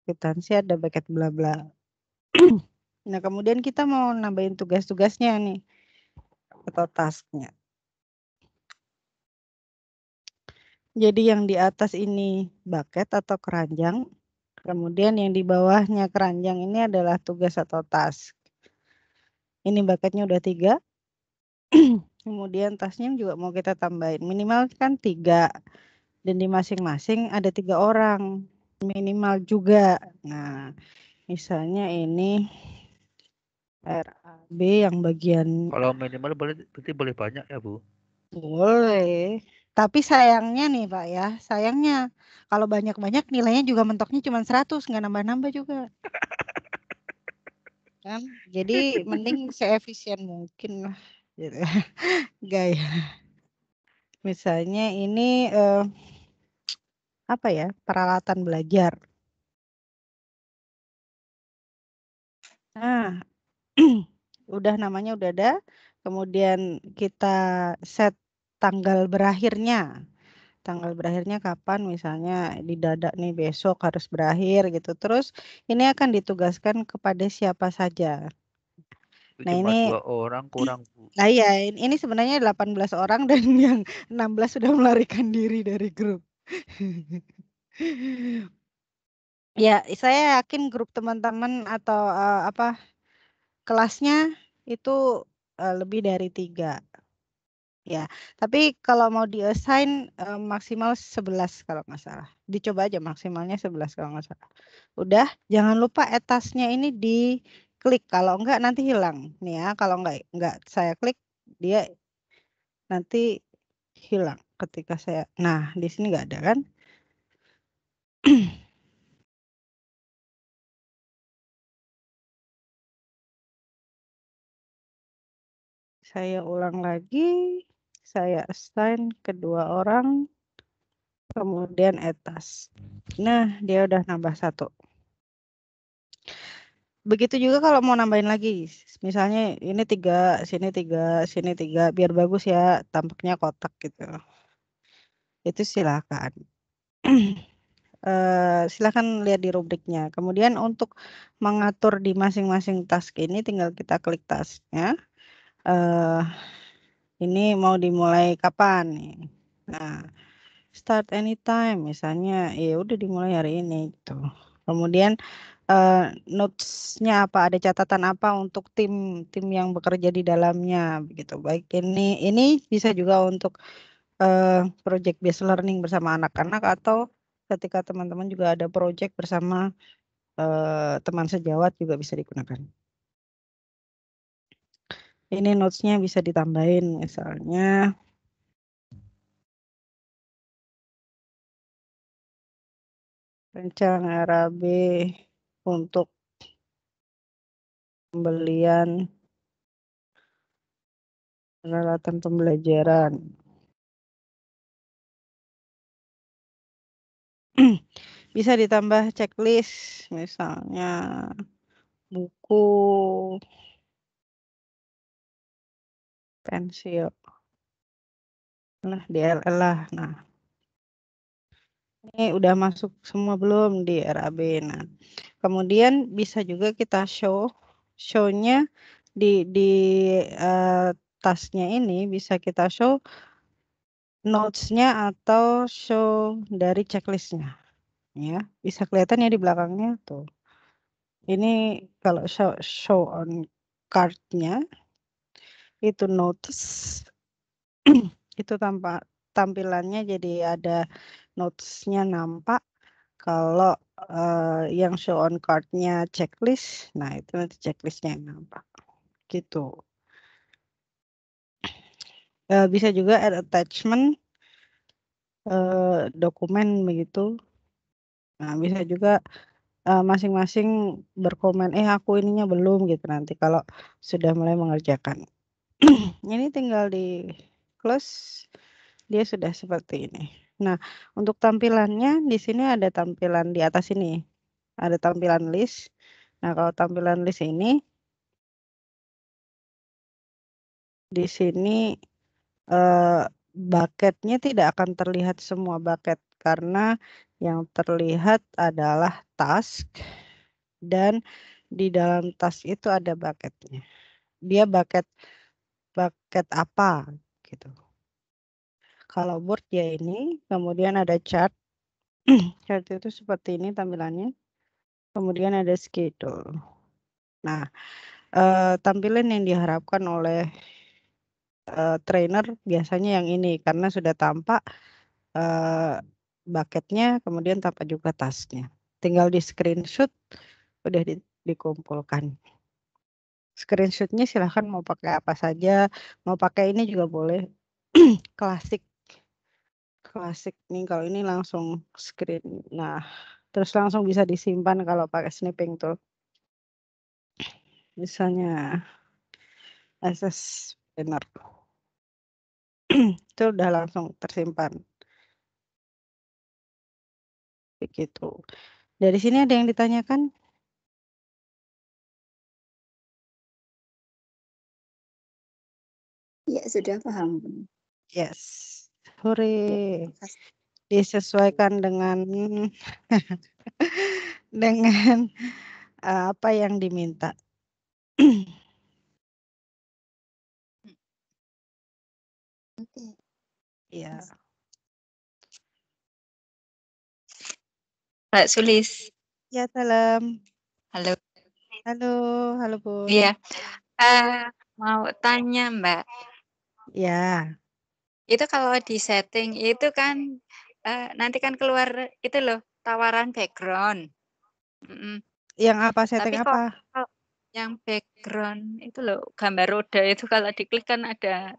kwitansi, ada bucket bla bla. Nah, kemudian kita mau nambahin tugas-tugasnya nih atau tasknya. Jadi yang di atas ini bucket atau keranjang, kemudian yang di bawahnya keranjang ini adalah tugas atau task. Ini bucketnya udah 3. Kemudian tasnya juga mau kita tambahin. Minimal kan 3. Dan di masing-masing ada 3 orang. Minimal juga. Nah, misalnya ini RAB yang bagian. Kalau minimal berarti boleh banyak ya, Bu? Boleh. Tapi sayangnya nih Pak ya, sayangnya kalau banyak-banyak nilainya juga mentoknya cuma 100, nggak nambah-nambah juga. Kan? Jadi mending seefisien mungkin lah. Gitu. Gaya. Misalnya ini apa ya, peralatan belajar. Nah, udah namanya udah ada. Kemudian kita set tanggal berakhirnya. Tanggal berakhirnya kapan, misalnya di dada nih besok harus berakhir gitu. Terus ini akan ditugaskan kepada siapa saja. Itu Nah cuma ini, 2 orang kurang, Bu. nah iya ini sebenarnya 18 orang dan yang 16 sudah melarikan diri dari grup. Ya, saya yakin grup teman-teman atau apa kelasnya itu lebih dari 3. Ya, tapi kalau mau di-assign maksimal 11 kalau nggak salah. Dicoba aja maksimalnya 11 kalau nggak salah. Udah, jangan lupa etasnya ini diklik. Kalau enggak nanti hilang. Nih ya, kalau enggak saya klik, dia nanti hilang ketika saya. Nah, di sini nggak ada kan? Saya ulang lagi. Saya assign kedua orang. Kemudian etas. Nah, dia udah nambah 1. Begitu juga kalau mau nambahin lagi. Misalnya ini 3, sini 3, sini 3. Biar bagus ya, tampaknya kotak gitu. Itu silakan. Silakan lihat di rubriknya. Kemudian untuk mengatur di masing-masing task ini tinggal kita klik tasknya. Ini mau dimulai kapan nih? Nah, start anytime misalnya, ya udah dimulai hari ini gitu. Kemudian notes-nya apa? Ada catatan apa untuk tim yang bekerja di dalamnya begitu. Baik ini bisa juga untuk project based learning bersama anak-anak atau ketika teman-teman juga ada project bersama teman sejawat juga bisa digunakan. Ini notes-nya bisa ditambahin misalnya rencana RAB untuk pembelian peralatan pembelajaran. Bisa ditambah checklist misalnya buku, pensil. Nah, DLL lah. Nah, ini udah masuk semua belum di RAB. Nah, kemudian bisa juga kita show-nya di tasnya ini bisa kita show notes-nya atau show dari checklist-nya. Ya, bisa kelihatan ya di belakangnya tuh. Ini kalau show on card-nya itu notes itu tampilannya jadi ada notes-nya nampak. Kalau yang show on card-nya checklist, nah itu nanti checklist-nya yang nampak. Gitu. Bisa juga add attachment dokumen begitu. Nah, bisa juga masing-masing berkomen, aku ininya belum gitu nanti kalau sudah mulai mengerjakan. Ini tinggal di close, dia sudah seperti ini. Nah, untuk tampilannya di sini ada tampilan di atas ini, ada tampilan list. Nah, kalau tampilan list ini di sini bucketnya tidak akan terlihat semua bucket karena yang terlihat adalah task dan di dalam task itu ada bucketnya. Dia bucket apa gitu. Kalau board ya ini, kemudian ada chart. Chart itu seperti ini tampilannya. Kemudian ada schedule. Nah, tampilan yang diharapkan oleh trainer biasanya yang ini karena sudah tampak bucketnya, kemudian tampak juga tasnya. Tinggal di screenshot, udah dikumpulkan. Screenshotnya silahkan mau pakai apa saja, mau pakai ini juga boleh. Klasik nih, kalau ini langsung screen. Nah, terus langsung bisa disimpan kalau pakai snipping tool. Misalnya access banner. Itu udah langsung tersimpan. Begitu. Dari sini ada yang ditanyakan? Ya, sudah paham. Yes. Hore. Disesuaikan dengan dengan apa yang diminta. Oke. Ya. Mbak Sulis. Ya, salam. Halo. Halo Bu. Iya. Mau tanya Mbak. Ya. Itu kalau di setting itu kan nanti kan keluar itu loh tawaran background. Yang apa setting Tapi apa? Kalau yang background itu loh gambar roda itu kalau diklik kan ada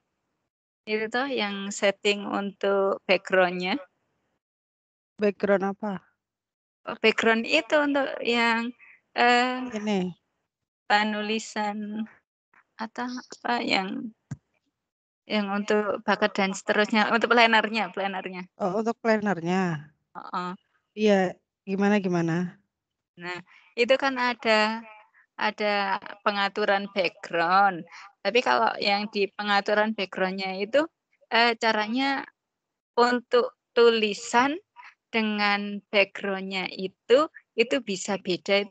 itu toh yang setting untuk backgroundnya. Background apa? Background itu untuk yang Ini. penulisan atau apa yang untuk bakat dan seterusnya untuk plannernya. Oh, untuk plannernya. Iya, gimana? Nah, itu kan ada pengaturan background. Tapi kalau yang di pengaturan backgroundnya itu caranya untuk tulisan dengan backgroundnya itu bisa beda.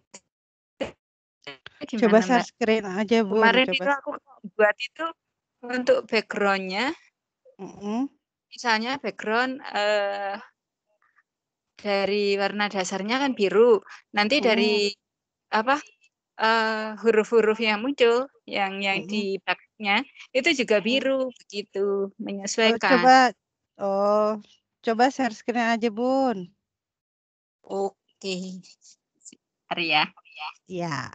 Gimana, Coba share Mbak? screen aja, Bu. Kemarin Coba. itu aku buat itu untuk backgroundnya. Misalnya background dari warna dasarnya kan biru. Nanti dari apa huruf-huruf yang muncul yang di backnya itu juga biru begitu menyesuaikan. Coba share screen aja, Bun. Oke. Hari ya. Iya.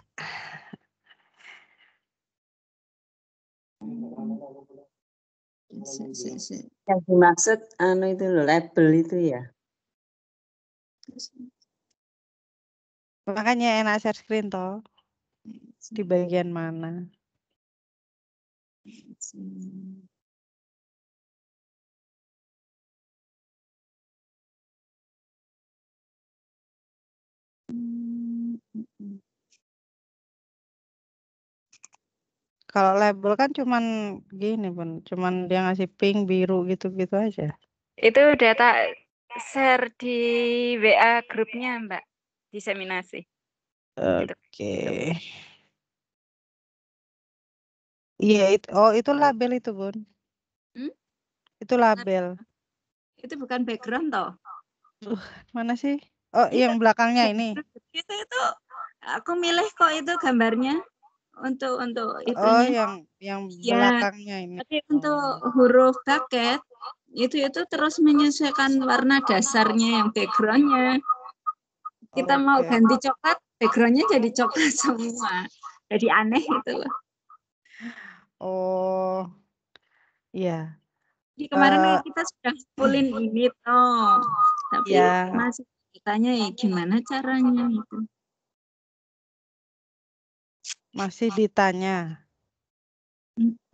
Yang dimaksud itu loh label itu ya. Makanya enak share screen toh. Di bagian mana? Kalau label kan cuman gini, Bun. Cuman dia ngasih pink, biru gitu-gitu aja. Itu data share di WA grupnya, Mbak. Diseminasi. Oke. Iya, itu label itu, Bun. Itu label. Itu bukan background toh? Mana sih? Oh, yang belakangnya ini. Itu aku milih kok itu gambarnya untuk itunya. Yang belakangnya ini. Tapi untuk huruf bucket itu terus menyesuaikan warna dasarnya yang backgroundnya. Kita mau ganti coklat, backgroundnya jadi coklat semua. Jadi aneh itu loh. Oh, iya. Jadi kemarin kita sudah fullin ini toh, tapi masih ditanya gimana caranya itu. Masih ditanya.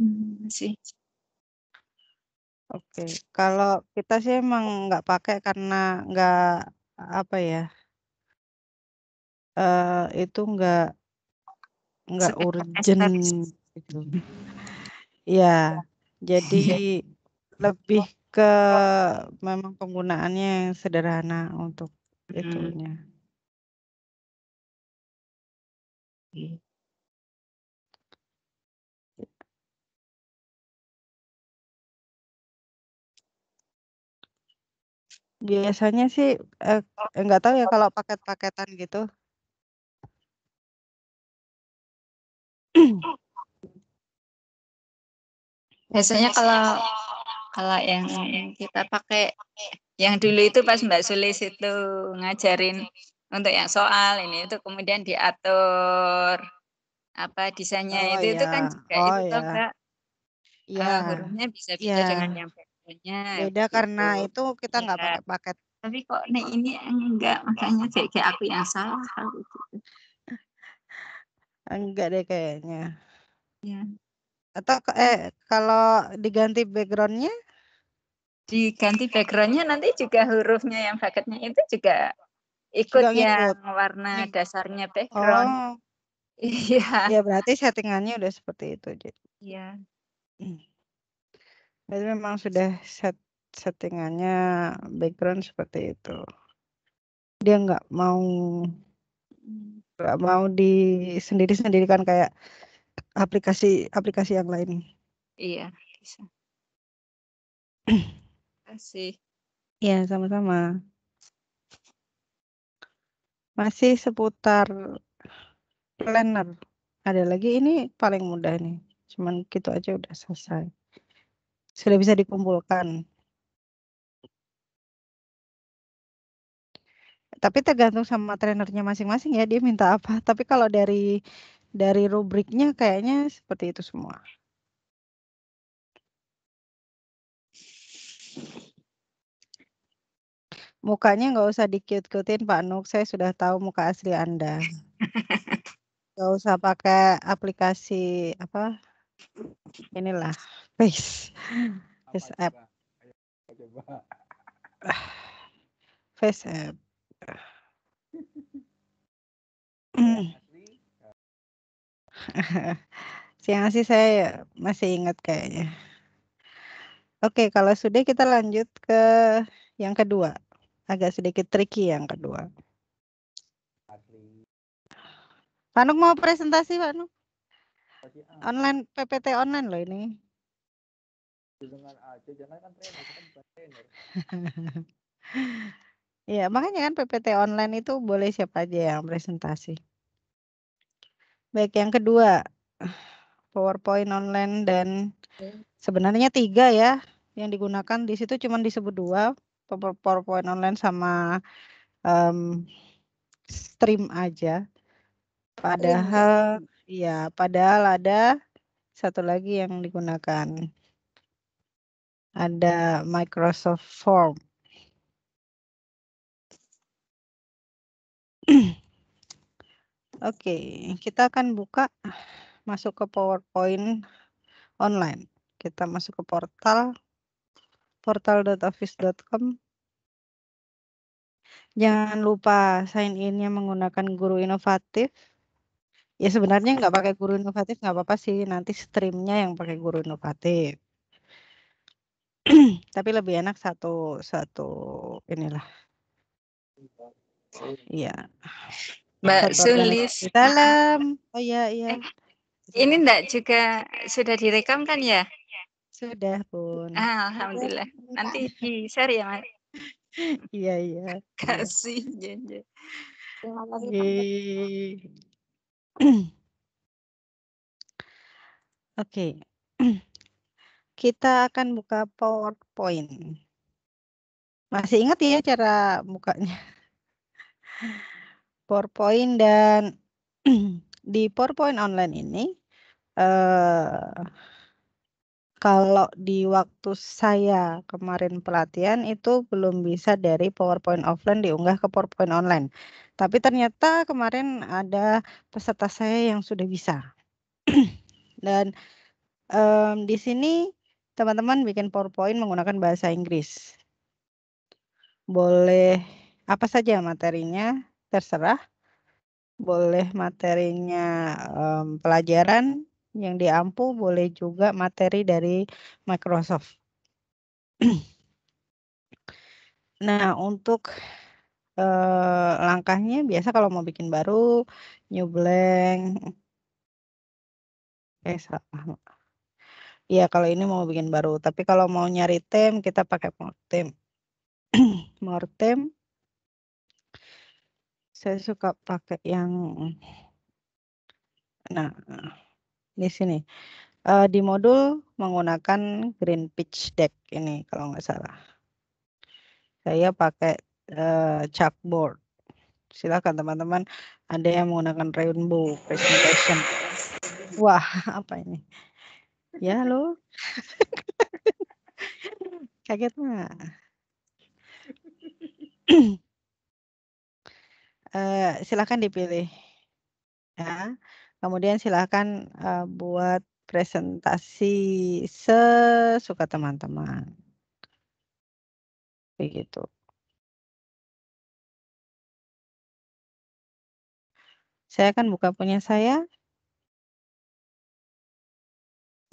Masih. Oke, kalau kita sih emang nggak pakai karena nggak apa ya, itu nggak urgent gitu. Ya, jadi lebih ke memang penggunaannya yang sederhana untuk itunya. Biasanya sih nggak tahu ya kalau paket-paketan gitu. Biasanya kalau yang kita pakai yang dulu itu pas Mbak Sulis itu ngajarin untuk yang soal ini itu kemudian diatur apa desainnya Oh itu ya, kan juga oh itu toh ya, Mbak ya, hurufnya bisa ya. beda dengan yang backgroundnya Beda karena itu kita nggak ya. pakai paket. Tapi kok nih ini enggak makanya kayak aku yang salah gitu. Enggak deh kayaknya. Ya. Atau kalau diganti backgroundnya? Diganti backgroundnya nanti juga hurufnya yang bucketnya itu juga ikut Juga yang ngikut. warna dasarnya background. Oh, Iya. ya berarti settingannya udah seperti itu. Iya. Berarti memang sudah settingannya background seperti itu. Dia nggak mau di sendiri-sendirikan kayak aplikasi yang lain. Iya, bisa. Kasih. Iya, sama-sama. Masih seputar planner. Ada lagi ini paling mudah nih. Cuman gitu aja udah selesai. Sudah bisa dikumpulkan. Tapi tergantung sama trainernya masing-masing ya, dia minta apa. Tapi kalau dari rubriknya kayaknya seperti itu semua. Mukanya nggak usah di-cute-cutein Pak Nuk, saya sudah tahu muka asli Anda. Nggak usah pakai aplikasi apa? Inilah Face App. Face App. Siang sih saya masih ingat kayaknya. Oke, kalau sudah kita lanjut ke yang kedua. Agak sedikit tricky yang kedua. Pak Nuk mau presentasi Pak Nuk? Online PPT online loh ini. Iya, makanya kan PPT online itu boleh siapa aja yang presentasi. Baik, yang kedua, PowerPoint online dan sebenarnya 3 ya yang digunakan di situ cuma disebut 2, PowerPoint online sama stream aja. Padahal ada satu lagi yang digunakan. Ada Microsoft Form. Oke, kita akan buka masuk ke PowerPoint online. Kita masuk ke portal.office.com. Jangan lupa sign in-nya menggunakan Guru Inovatif. Ya sebenarnya nggak pakai Guru Inovatif nggak apa-apa sih, nanti streamnya yang pakai Guru Inovatif. Tapi lebih enak satu inilah. Iya. Mbak Sulis. Di dalam. Oh iya. Ini enggak juga sudah direkam kan ya? Sudah Bun. Alhamdulillah. Nanti di-share ya Mas. Iya. Kasih janji. Oke. Kita akan buka PowerPoint. Masih ingat ya cara bukanya? PowerPoint dan di PowerPoint online ini kalau di waktu saya kemarin pelatihan itu belum bisa dari PowerPoint offline diunggah ke PowerPoint online. Tapi ternyata kemarin ada peserta saya yang sudah bisa. Dan di sini teman-teman bikin PowerPoint menggunakan bahasa Inggris. Boleh apa saja materinya, terserah. Boleh materinya pelajaran yang diampu, boleh juga materi dari Microsoft. Nah, untuk langkahnya biasa kalau mau bikin baru, new blank. Salah. Iya, kalau ini mau bikin baru. Tapi kalau mau nyari theme, kita pakai more theme. More theme. Saya suka pakai yang, nah, di sini. Di modul menggunakan Green Pitch Deck ini, kalau nggak salah. Saya pakai chalkboard. Silakan teman-teman, ada yang menggunakan rainbow presentation. Wah, apa ini? Ya, halo. Kaget mah. Silakan dipilih. Ya. Kemudian silakan buat presentasi sesuka teman-teman. Begitu. Saya akan buka punya saya.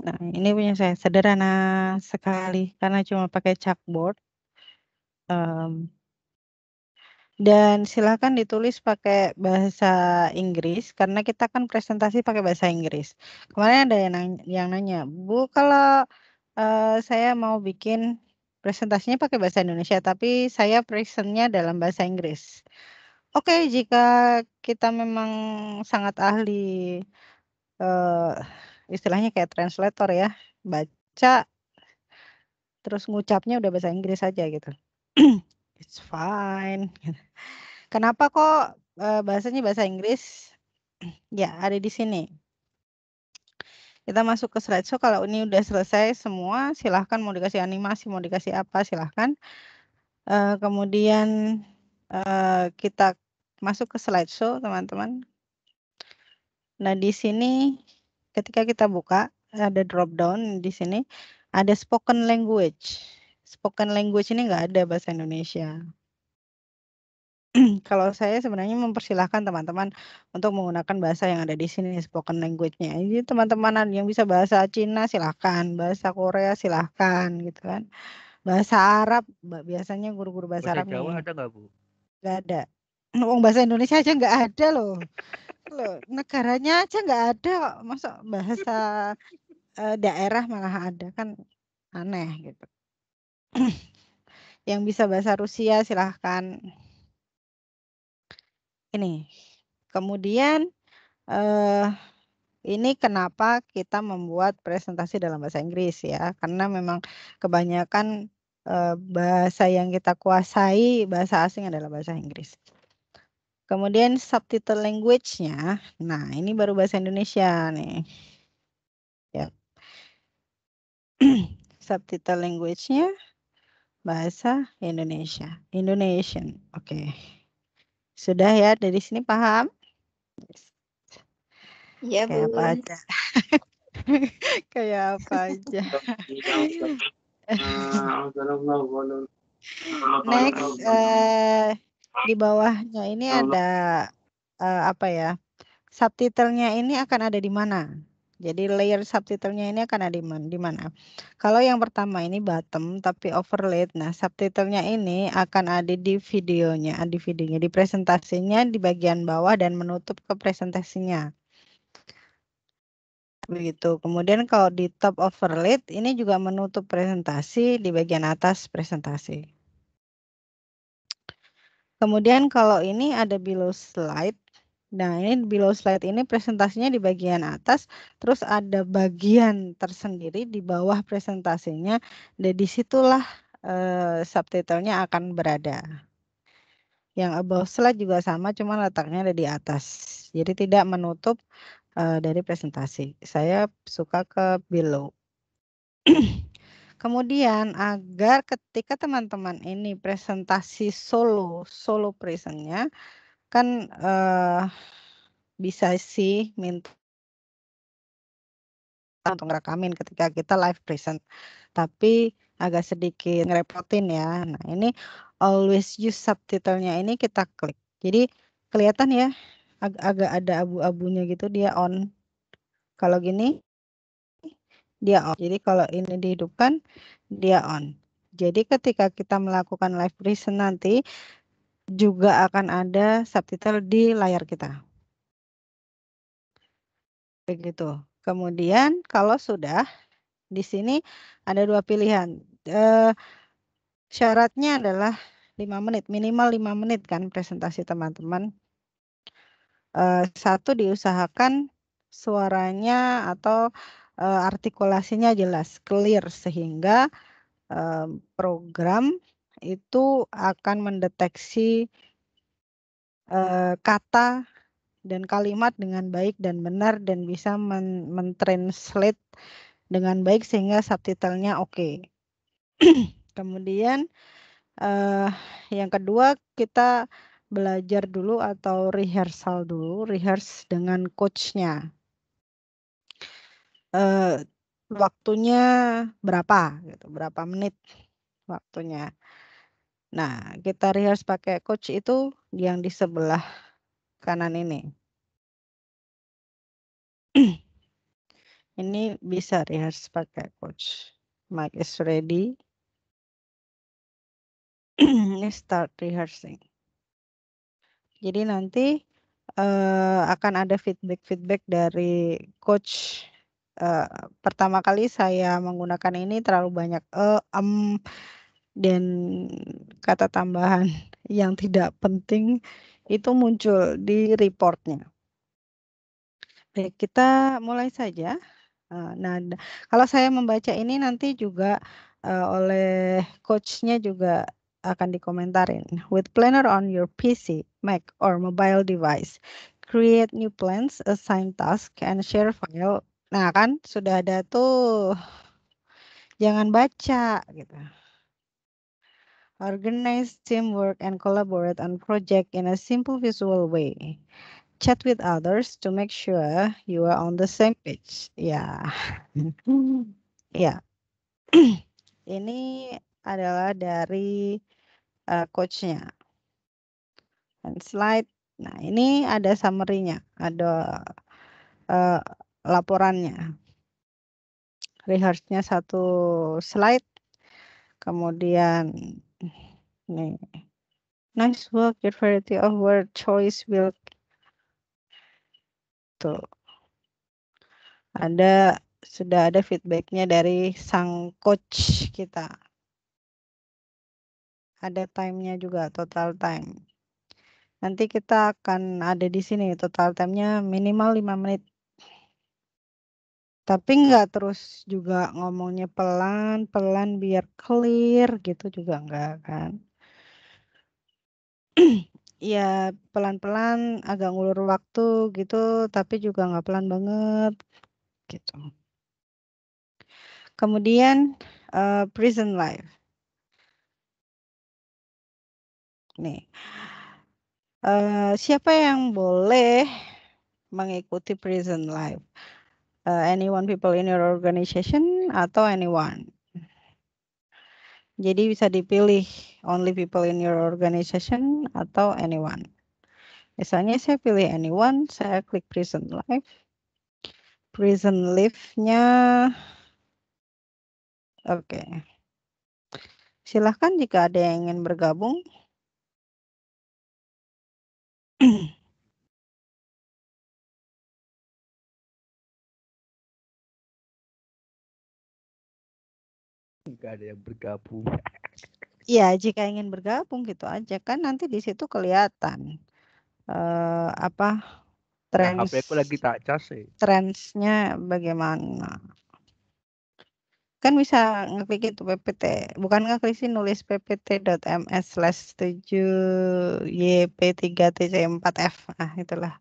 Nah, ini punya saya sederhana sekali karena cuma pakai chalkboard. Dan silakan ditulis pakai bahasa Inggris karena kita kan presentasi pakai bahasa Inggris. Kemarin ada yang nanya, Bu, kalau saya mau bikin presentasinya pakai bahasa Indonesia, tapi saya presentnya dalam bahasa Inggris. Oke, jika kita memang sangat ahli, istilahnya kayak translator ya, baca terus ngucapnya udah bahasa Inggris aja gitu. It's fine. Kenapa kok bahasanya bahasa Inggris? Ya, ada di sini. Kita masuk ke slideshow. Kalau ini udah selesai semua, silahkan mau dikasih animasi, mau dikasih apa, silahkan. Kemudian kita masuk ke slideshow, teman-teman. Nah, di sini ketika kita buka, ada drop down di sini, ada spoken language. Spoken language ini nggak ada bahasa Indonesia. Kalau saya sebenarnya mempersilahkan teman-teman untuk menggunakan bahasa yang ada di sini, spoken language-nya. Jadi teman-teman yang bisa bahasa Cina silahkan, bahasa Korea silahkan gitu kan. Bahasa Arab, biasanya guru-guru bahasa Bahasa Arab Jawa nih, ada nggak, Bu? nggak ada. Wong bahasa Indonesia aja nggak ada loh. Loh, negaranya aja nggak ada kok. Masa bahasa daerah malah ada, kan aneh gitu. Yang bisa bahasa Rusia silahkan. Ini. Kemudian ini kenapa kita membuat presentasi dalam bahasa Inggris ya, karena memang kebanyakan bahasa yang kita kuasai, bahasa asing adalah bahasa Inggris. Kemudian subtitle language-nya, nah ini baru bahasa Indonesia nih. Ya. Subtitle language-nya bahasa Indonesia, Indonesian. Oke. Sudah ya, dari sini paham? Iya, Kayak Bu. apa aja? Kayak apa aja? Next, di bawahnya ini ada apa ya? Subtitlenya ini akan ada di mana? Jadi layer subtitlenya ini akan ada di mana? Kalau yang pertama ini bottom tapi overlaid. Nah, subtitlenya ini akan ada di videonya, di presentasinya di bagian bawah dan menutup ke presentasinya. Begitu. Kemudian kalau di top overlaid ini juga menutup presentasi di bagian atas presentasi. Kemudian kalau ini ada below slide. Nah, ini below slide ini presentasinya di bagian atas, terus ada bagian tersendiri di bawah presentasinya, dan disitulah subtitlenya akan berada. Yang above slide juga sama, cuma letaknya ada di atas. Jadi tidak menutup dari presentasi. Saya suka ke below. Kemudian agar ketika teman-teman ini presentasi solo presentnya, kan bisa sih minta untuk ngerekamin ketika kita live present, tapi agak sedikit ngerepotin ya. Nah, ini always use subtitlenya ini kita klik. Jadi kelihatan ya, agak ada abu-abunya gitu, dia on. Kalau gini dia off. Jadi kalau ini dihidupkan dia on. Jadi ketika kita melakukan live present nanti juga akan ada subtitle di layar kita. Begitu. Kemudian kalau sudah di sini ada dua pilihan. Syaratnya adalah 5 menit, minimal 5 menit kan presentasi teman-teman. Satu diusahakan suaranya atau artikulasinya jelas, clear sehingga program itu akan mendeteksi kata dan kalimat dengan baik dan benar dan bisa mentranslate dengan baik sehingga subtitlenya oke. Kemudian yang kedua kita belajar dulu atau rehearsal dulu, rehearse dengan coachnya. Waktunya berapa gitu, berapa menit waktunya. Nah, kita rehearse pakai coach itu yang di sebelah kanan ini. Ini bisa rehearse pakai coach. Mic is ready. Ini start rehearsing. Jadi nanti akan ada feedback dari coach. Pertama kali saya menggunakan ini terlalu banyak dan kata tambahan yang tidak penting itu muncul di reportnya. Baik, kita mulai saja. Nah, kalau saya membaca ini nanti juga oleh coachnya juga akan dikomentarin. With planner on your PC, Mac, or mobile device, create new plans, assign task, and share file. Nah kan sudah ada tuh, jangan baca gitu. Organize teamwork and collaborate on project in a simple visual way. Chat with others to make sure you are on the same page. Ya, ya. Ini adalah dari coachnya. Dan slide. Nah, ini ada summary-nya, ada laporannya. Rehearse-nya satu slide. Kemudian nih. Nice work, your variety of word choice will. Tuh. Sudah ada feedback-nya dari sang coach kita. Ada time-nya juga, total time. Nanti kita akan ada di sini, total time-nya minimal 5 menit. Tapi nggak terus juga ngomongnya pelan-pelan biar clear gitu juga nggak kan. Ya pelan-pelan agak ngulur waktu gitu, tapi juga nggak pelan banget gitu. Kemudian present life. Nih, siapa yang boleh mengikuti present life? Anyone people in your organization atau anyone? Jadi bisa dipilih only people in your organization atau anyone. Misalnya saya pilih anyone, saya klik present life. Present life-nya oke. Silahkan jika ada yang ingin bergabung. Nggak ada yang bergabung. Ya, jika ingin bergabung gitu aja kan nanti di situ kelihatan apa Nah, HP aku lagi tak cas sih. trendsnya bagaimana. Kan bisa ngeklik itu PPT, bukan ngeklik sih, nulis ppt.ms/7yp3tc4f. Nah, itulah.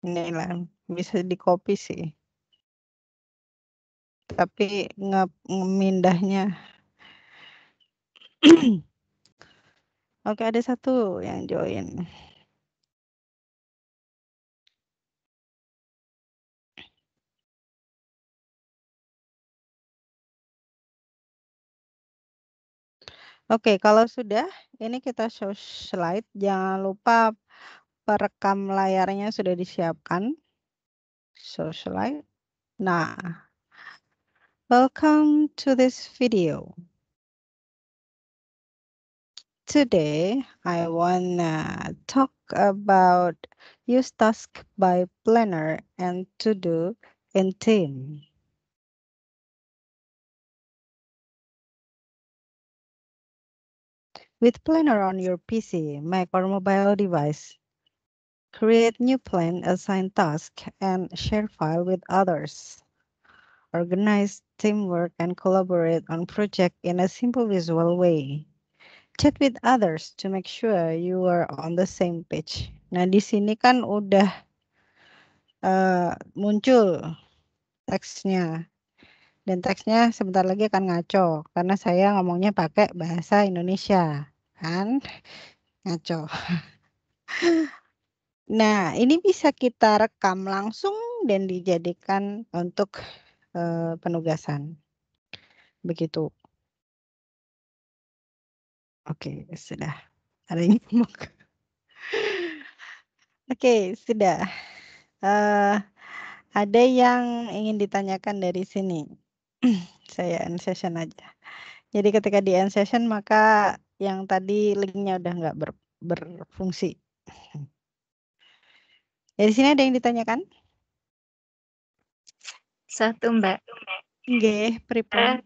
Inilah bisa di copy sih. Tapi ngemindahnya. Oke, ada satu yang join. Oke, kalau sudah, ini kita show slide. Jangan lupa perekam layarnya sudah disiapkan. Show slide. Nah, welcome to this video. Today, I wanna talk about use task by planner and to do in team. With planner on your PC, Mac or mobile device, create new plan, assign task, and share file with others. Organize teamwork and collaborate on project in a simple visual way. Chat with others to make sure you are on the same page. Nah, di sini kan udah muncul teksnya. Dan teksnya sebentar lagi akan ngaco karena saya ngomongnya pakai bahasa Indonesia. Kan? Ngaco. Nah, ini bisa kita rekam langsung dan dijadikan untuk penugasan. Begitu. Oke, sudah. Ada yang ngomong. Oke, sudah. Ada yang ingin ditanyakan dari sini. Saya end session aja. Jadi ketika di end session maka yang tadi linknya udah nggak berfungsi. Dari sini ada yang ditanyakan? Satu, Mbak. Nggih, pripun?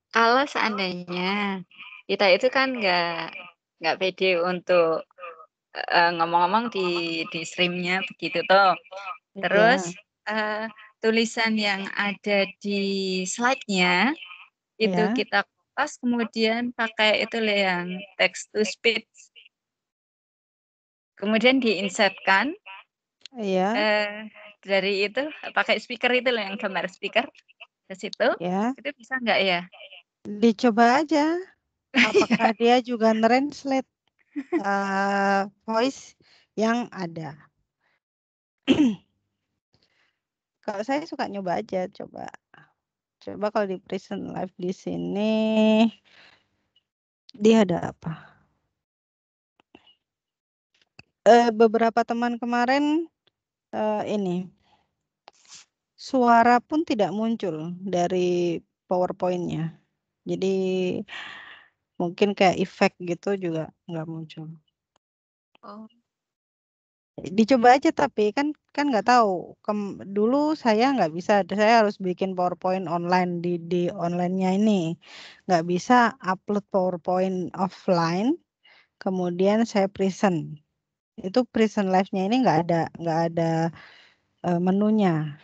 Kalau seandainya kita itu kan nggak pede untuk ngomong-ngomong di streamnya begitu toh. Terus tulisan yang ada di slide-nya itu kita kopas kemudian pakai itu yang text to speech. Kemudian diinsertkan. Dari itu pakai speaker itu loh yang gambar speaker ke situ. Itu bisa nggak ya? Dicoba aja. Apakah dia juga translate voice yang ada? Kalau saya suka nyoba aja, coba kalau di present live di sini dia ada apa? Beberapa teman kemarin ini suara pun tidak muncul dari PowerPoint-nya. Jadi mungkin kayak efek gitu juga nggak muncul. Oh. Dicoba aja tapi kan nggak tahu. Dulu saya nggak bisa, saya harus bikin PowerPoint online di online-nya ini. Nggak bisa upload PowerPoint offline, kemudian saya present. Itu present live-nya ini nggak ada menunya.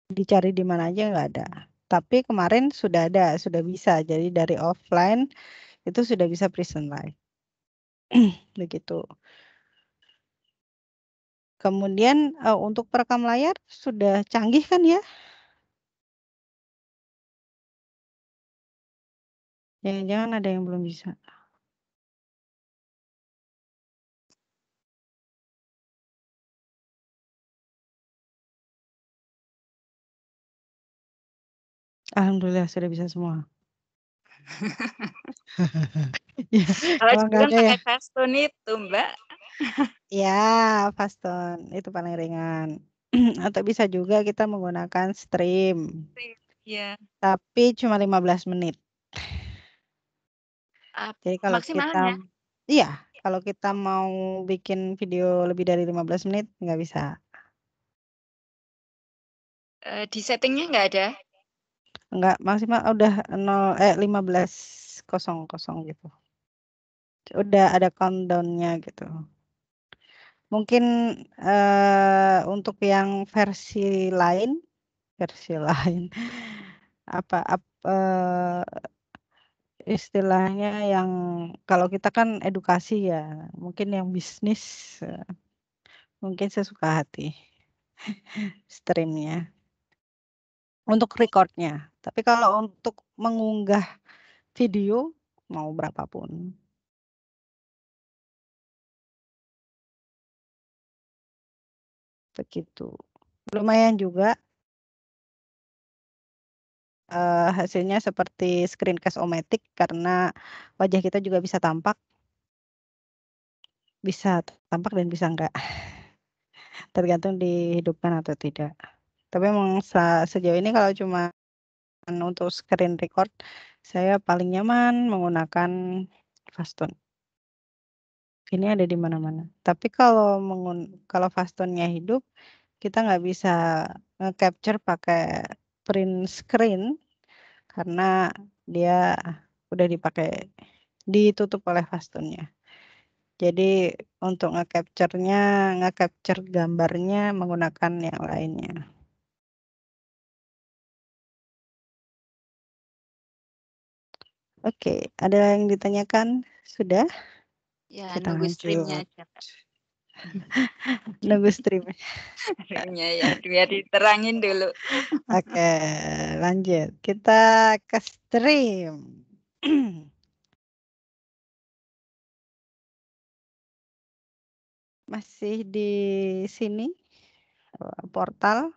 Dicari di mana aja nggak ada. Tapi kemarin sudah ada, sudah bisa. Jadi dari offline itu sudah bisa present live. Begitu. Kemudian untuk perekam layar sudah canggih kan ya? Jangan-jangan ada yang belum bisa. Alhamdulillah sudah bisa semua. Kalau dulu pakai Fastone itu, Mbak. Ya, Fastone itu paling ringan. Atau bisa juga kita menggunakan stream. Iya. Tapi cuma 15 menit. Jadi kalau kita kalau kita mau bikin video lebih dari 15 menit nggak bisa. Di settingnya nggak ada? Nggak, maksimal udah 15.00 gitu. Udah ada countdown-nya gitu. Mungkin untuk yang versi lain istilahnya yang kalau kita kan edukasi ya, mungkin yang bisnis mungkin sesuka hati streamnya untuk recordnya. Tapi kalau untuk mengunggah video mau berapapun. Begitu. Lumayan juga. Hasilnya seperti screencast-o-matic karena wajah kita juga bisa tampak. Bisa tampak dan bisa enggak. Tergantung dihidupkan atau tidak. Tapi memang sejauh ini kalau cuma untuk screen record, saya paling nyaman menggunakan Fastone. Ini ada di mana-mana. Tapi kalau kalau Fastone-nya hidup, kita nggak bisa nge-capture pakai print screen karena dia udah ditutup oleh Fastone-nya. Jadi untuk nge-capture gambarnya menggunakan yang lainnya. Oke, ada yang ditanyakan? Sudah? Ya, Kita nunggu lanjut. streamnya aja. Nunggu stream. Streamnya ya, biar diterangin dulu. Oke, lanjut. Kita ke stream. Masih di sini portal.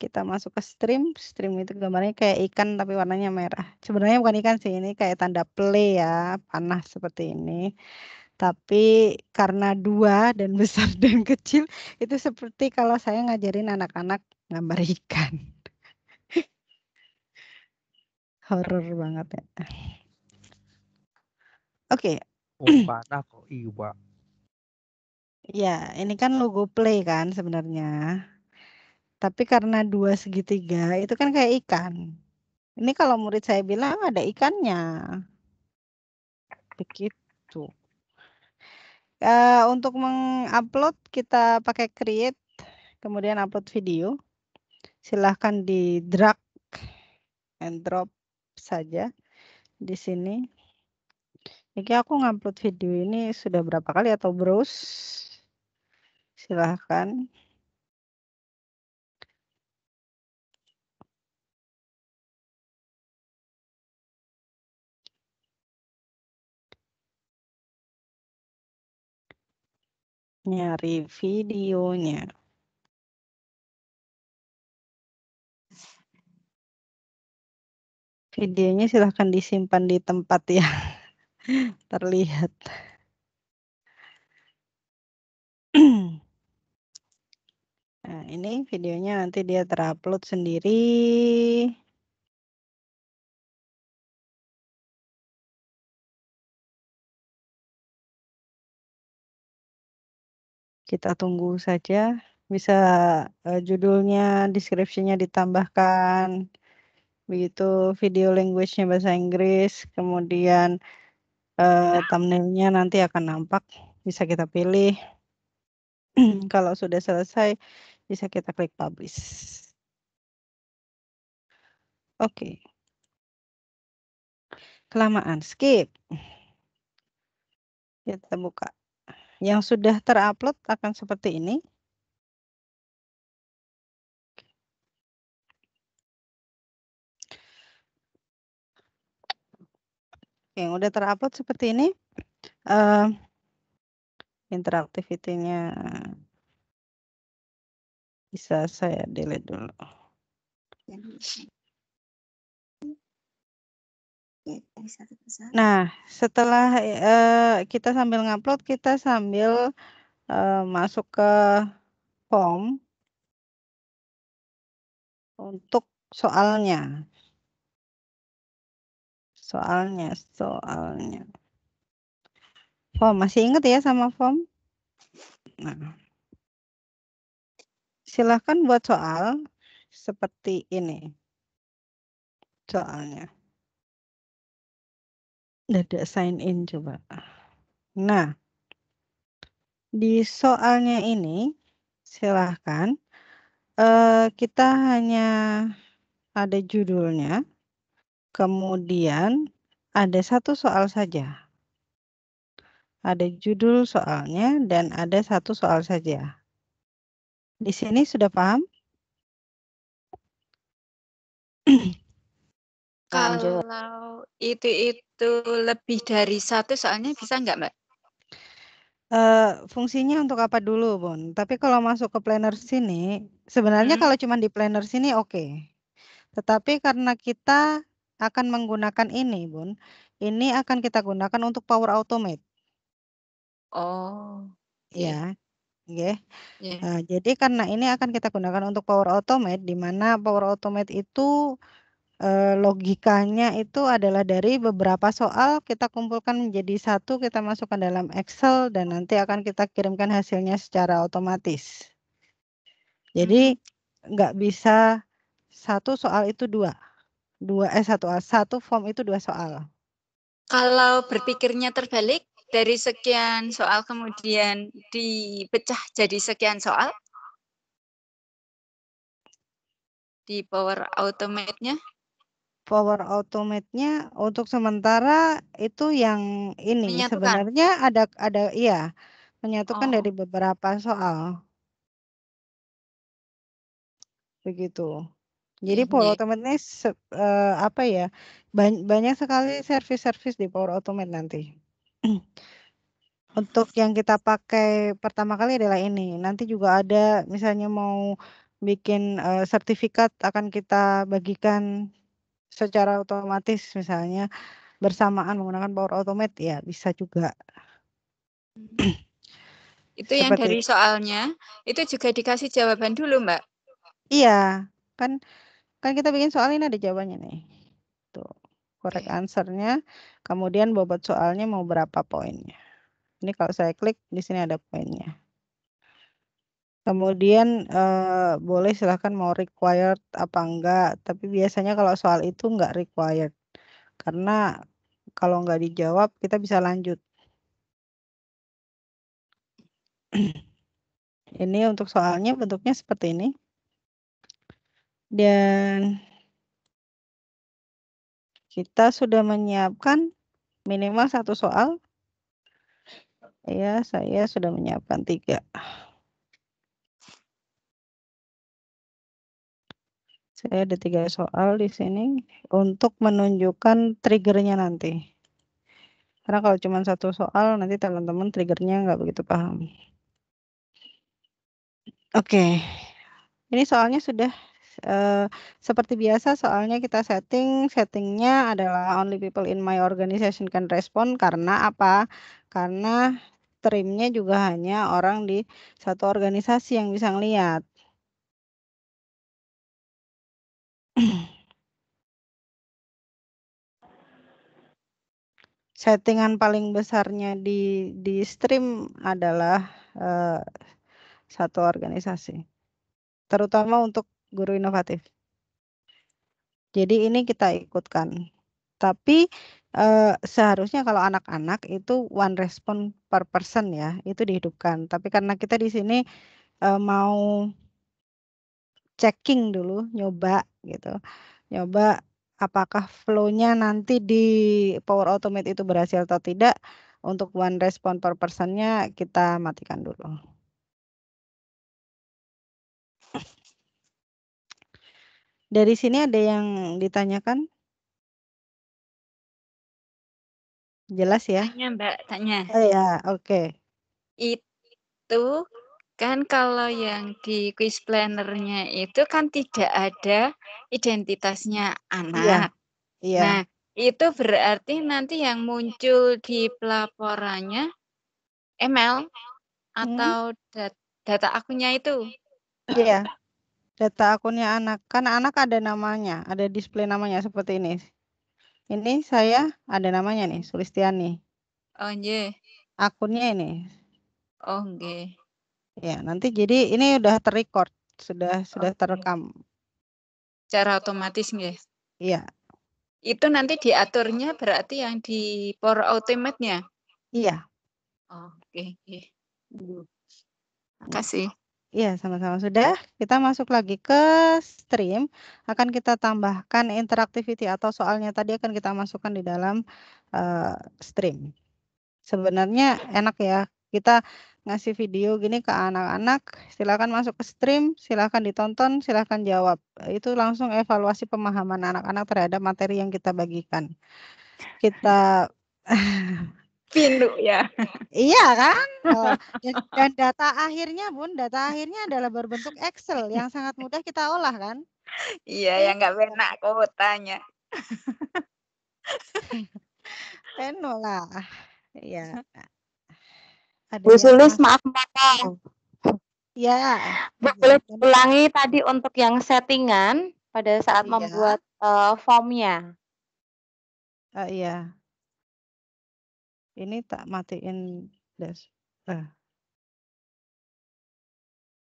Kita masuk ke stream. Stream itu gambarnya kayak ikan tapi warnanya merah. Sebenarnya bukan ikan sih, ini kayak tanda play ya, panah seperti ini. Tapi karena 2 dan besar dan kecil, itu seperti kalau saya ngajarin anak-anak gambar ikan. Horor banget ya. Oke. Oh, panah kok iwa. Ya, ini kan logo play kan sebenarnya. Tapi karena 2 segitiga itu kan kayak ikan. Ini kalau murid saya bilang ada ikannya. Begitu. Untuk mengupload kita pakai create, kemudian upload video. Silahkan di drag and drop saja di sini. Jadi aku ngupload video ini sudah berapa kali atau browse. Silahkan. Nyari videonya. Videonya silahkan disimpan di tempat yang terlihat. Nah, ini videonya nanti dia terupload sendiri. Kita tunggu saja. Bisa judulnya, description-nya ditambahkan. Begitu video language-nya bahasa Inggris. Kemudian thumbnail-nya nanti akan nampak. Bisa kita pilih. Kalau sudah selesai, bisa kita klik publish. Oke. Kelamaan, skip. Kita buka. Yang sudah terupload akan seperti ini. Yang udah terupload seperti ini. Interactivity-nya bisa saya delete dulu. Nah, setelah kita sambil ngupload, kita sambil masuk ke form untuk soalnya. Soalnya. Form, masih ingat ya sama form? Nah, silahkan buat soal seperti ini. Soalnya. Ada sign in coba. Nah, di soalnya ini silahkan kita hanya ada judulnya, kemudian ada satu soal saja. Ada judul soalnya dan ada satu soal saja. Di sini sudah paham? Kalau itu lebih dari satu, soalnya bisa nggak, Mbak? Fungsinya untuk apa dulu, Bun? Tapi kalau masuk ke planner sini, sebenarnya kalau cuma di planner sini oke. Tetapi karena kita akan menggunakan ini, Bun, ini akan kita gunakan untuk Power Automate. Oh. Ya, yeah. Yeah. Jadi karena ini akan kita gunakan untuk Power Automate, di mana Power Automate itu logikanya itu adalah dari beberapa soal kita kumpulkan menjadi satu, kita masukkan dalam Excel dan nanti akan kita kirimkan hasilnya secara otomatis. Jadi nggak bisa satu soal itu satu form itu 2 soal. Kalau berpikirnya terbalik, dari sekian soal kemudian dipecah jadi sekian soal di Power Automate-nya? Power Automate-nya untuk sementara itu yang ini Menyatukan. sebenarnya ada iya menyatukan Oh. dari beberapa soal. Begitu. Jadi Power Automate ini apa ya? Banyak sekali service-service di Power Automate nanti. Untuk yang kita pakai pertama kali adalah ini. Nanti juga ada misalnya mau bikin sertifikat akan kita bagikan secara otomatis misalnya bersamaan menggunakan Power Automate ya bisa juga. Itu yang dari soalnya itu juga dikasih jawaban dulu, Mbak. Iya, kan kita bikin soal ini ada jawabannya nih. Tuh, correct answer-nya. Kemudian bobot soalnya mau berapa poinnya. Ini kalau saya klik di sini ada poinnya. Kemudian boleh silahkan mau required apa enggak, tapi biasanya kalau soal itu enggak required. Karena kalau enggak dijawab kita bisa lanjut. Ini untuk soalnya bentuknya seperti ini. Dan kita sudah menyiapkan minimal 1 soal. Ya, saya sudah menyiapkan 3. Saya ada 3 soal di sini untuk menunjukkan triggernya nanti. Karena kalau cuma 1 soal nanti teman-teman triggernya nggak begitu paham. Oke, ini soalnya sudah seperti biasa soalnya kita settingnya adalah only people in my organization can respond karena apa? Karena streamnya juga hanya orang di satu organisasi yang bisa ngelihat. Settingan paling besarnya di stream adalah satu organisasi, terutama untuk guru inovatif. Jadi ini kita ikutkan. Tapi seharusnya kalau anak-anak itu one response per person ya, itu dihidupkan. Tapi karena kita di sini mau checking dulu, nyoba gitu. Nyoba apakah flow-nya nanti di Power Automate itu berhasil atau tidak. Untuk one response per person-nya kita matikan dulu. Dari sini ada yang ditanyakan? Jelas ya? Tanya, Mbak, tanya. Oh ya, oke. Itu kan kalau yang di quiz planner-nya itu kan tidak ada identitasnya anak. Iya. Nah, itu berarti nanti yang muncul di pelaporannya email atau data akunnya itu. Iya. Data akunnya anak. Kan anak ada namanya, ada display namanya seperti ini. Ini saya ada namanya nih, Sulistiani. Oh, nggih. Akunnya ini. Oh, nggih. Ya, nanti jadi ini udah terrecord, sudah terekam. Secara otomatis nggih. Iya. Itu nanti diaturnya berarti yang di Power Automate-nya. Iya. Oh, oke. Makasih. Iya, sama-sama sudah. Kita masuk lagi ke stream. Akan kita tambahkan interactivity atau soalnya tadi akan kita masukkan di dalam stream. Sebenarnya enak ya. Kita ngasih video gini ke anak-anak, silakan masuk ke stream, silakan ditonton, silakan jawab. Itu langsung evaluasi pemahaman anak-anak terhadap materi yang kita bagikan. Kita Pindu ya. Iya kan? Oh, dan data akhirnya Bun, data akhirnya adalah berbentuk Excel yang sangat mudah kita olah kan? Iya, yang nggak enak kuotanya. Penuh lah. Iya. Bu Sulis, maaf potong. Ya. Boleh ulangi tadi untuk yang settingan pada saat Iya. membuat formnya. Iya. Ini tak matiin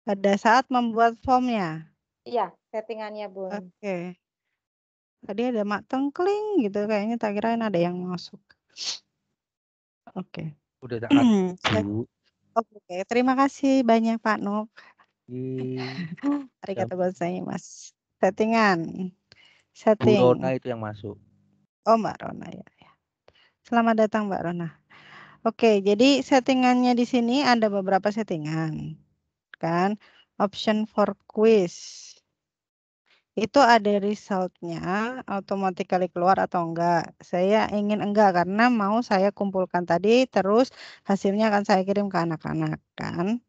pada saat membuat formnya. Iya, settingannya, Bun. Oke. Tadi ada mak tengkling gitu, kayaknya tak kirain ada yang masuk. Oke. Udah tak atur, Bu. Oke, terima kasih banyak Pak Nuk. Ih, Arigatou gozaimasu. Settingan. Bu Setting. Rona itu yang masuk. Oh, Mbak Rona ya. Selamat datang Mbak Rona. Oke, jadi settingannya di sini ada beberapa settingan. Kan? Option for quiz. Itu ada resultnya automatically keluar atau enggak. Saya ingin enggak karena mau saya kumpulkan tadi terus hasilnya akan saya kirim ke anak-anak kan.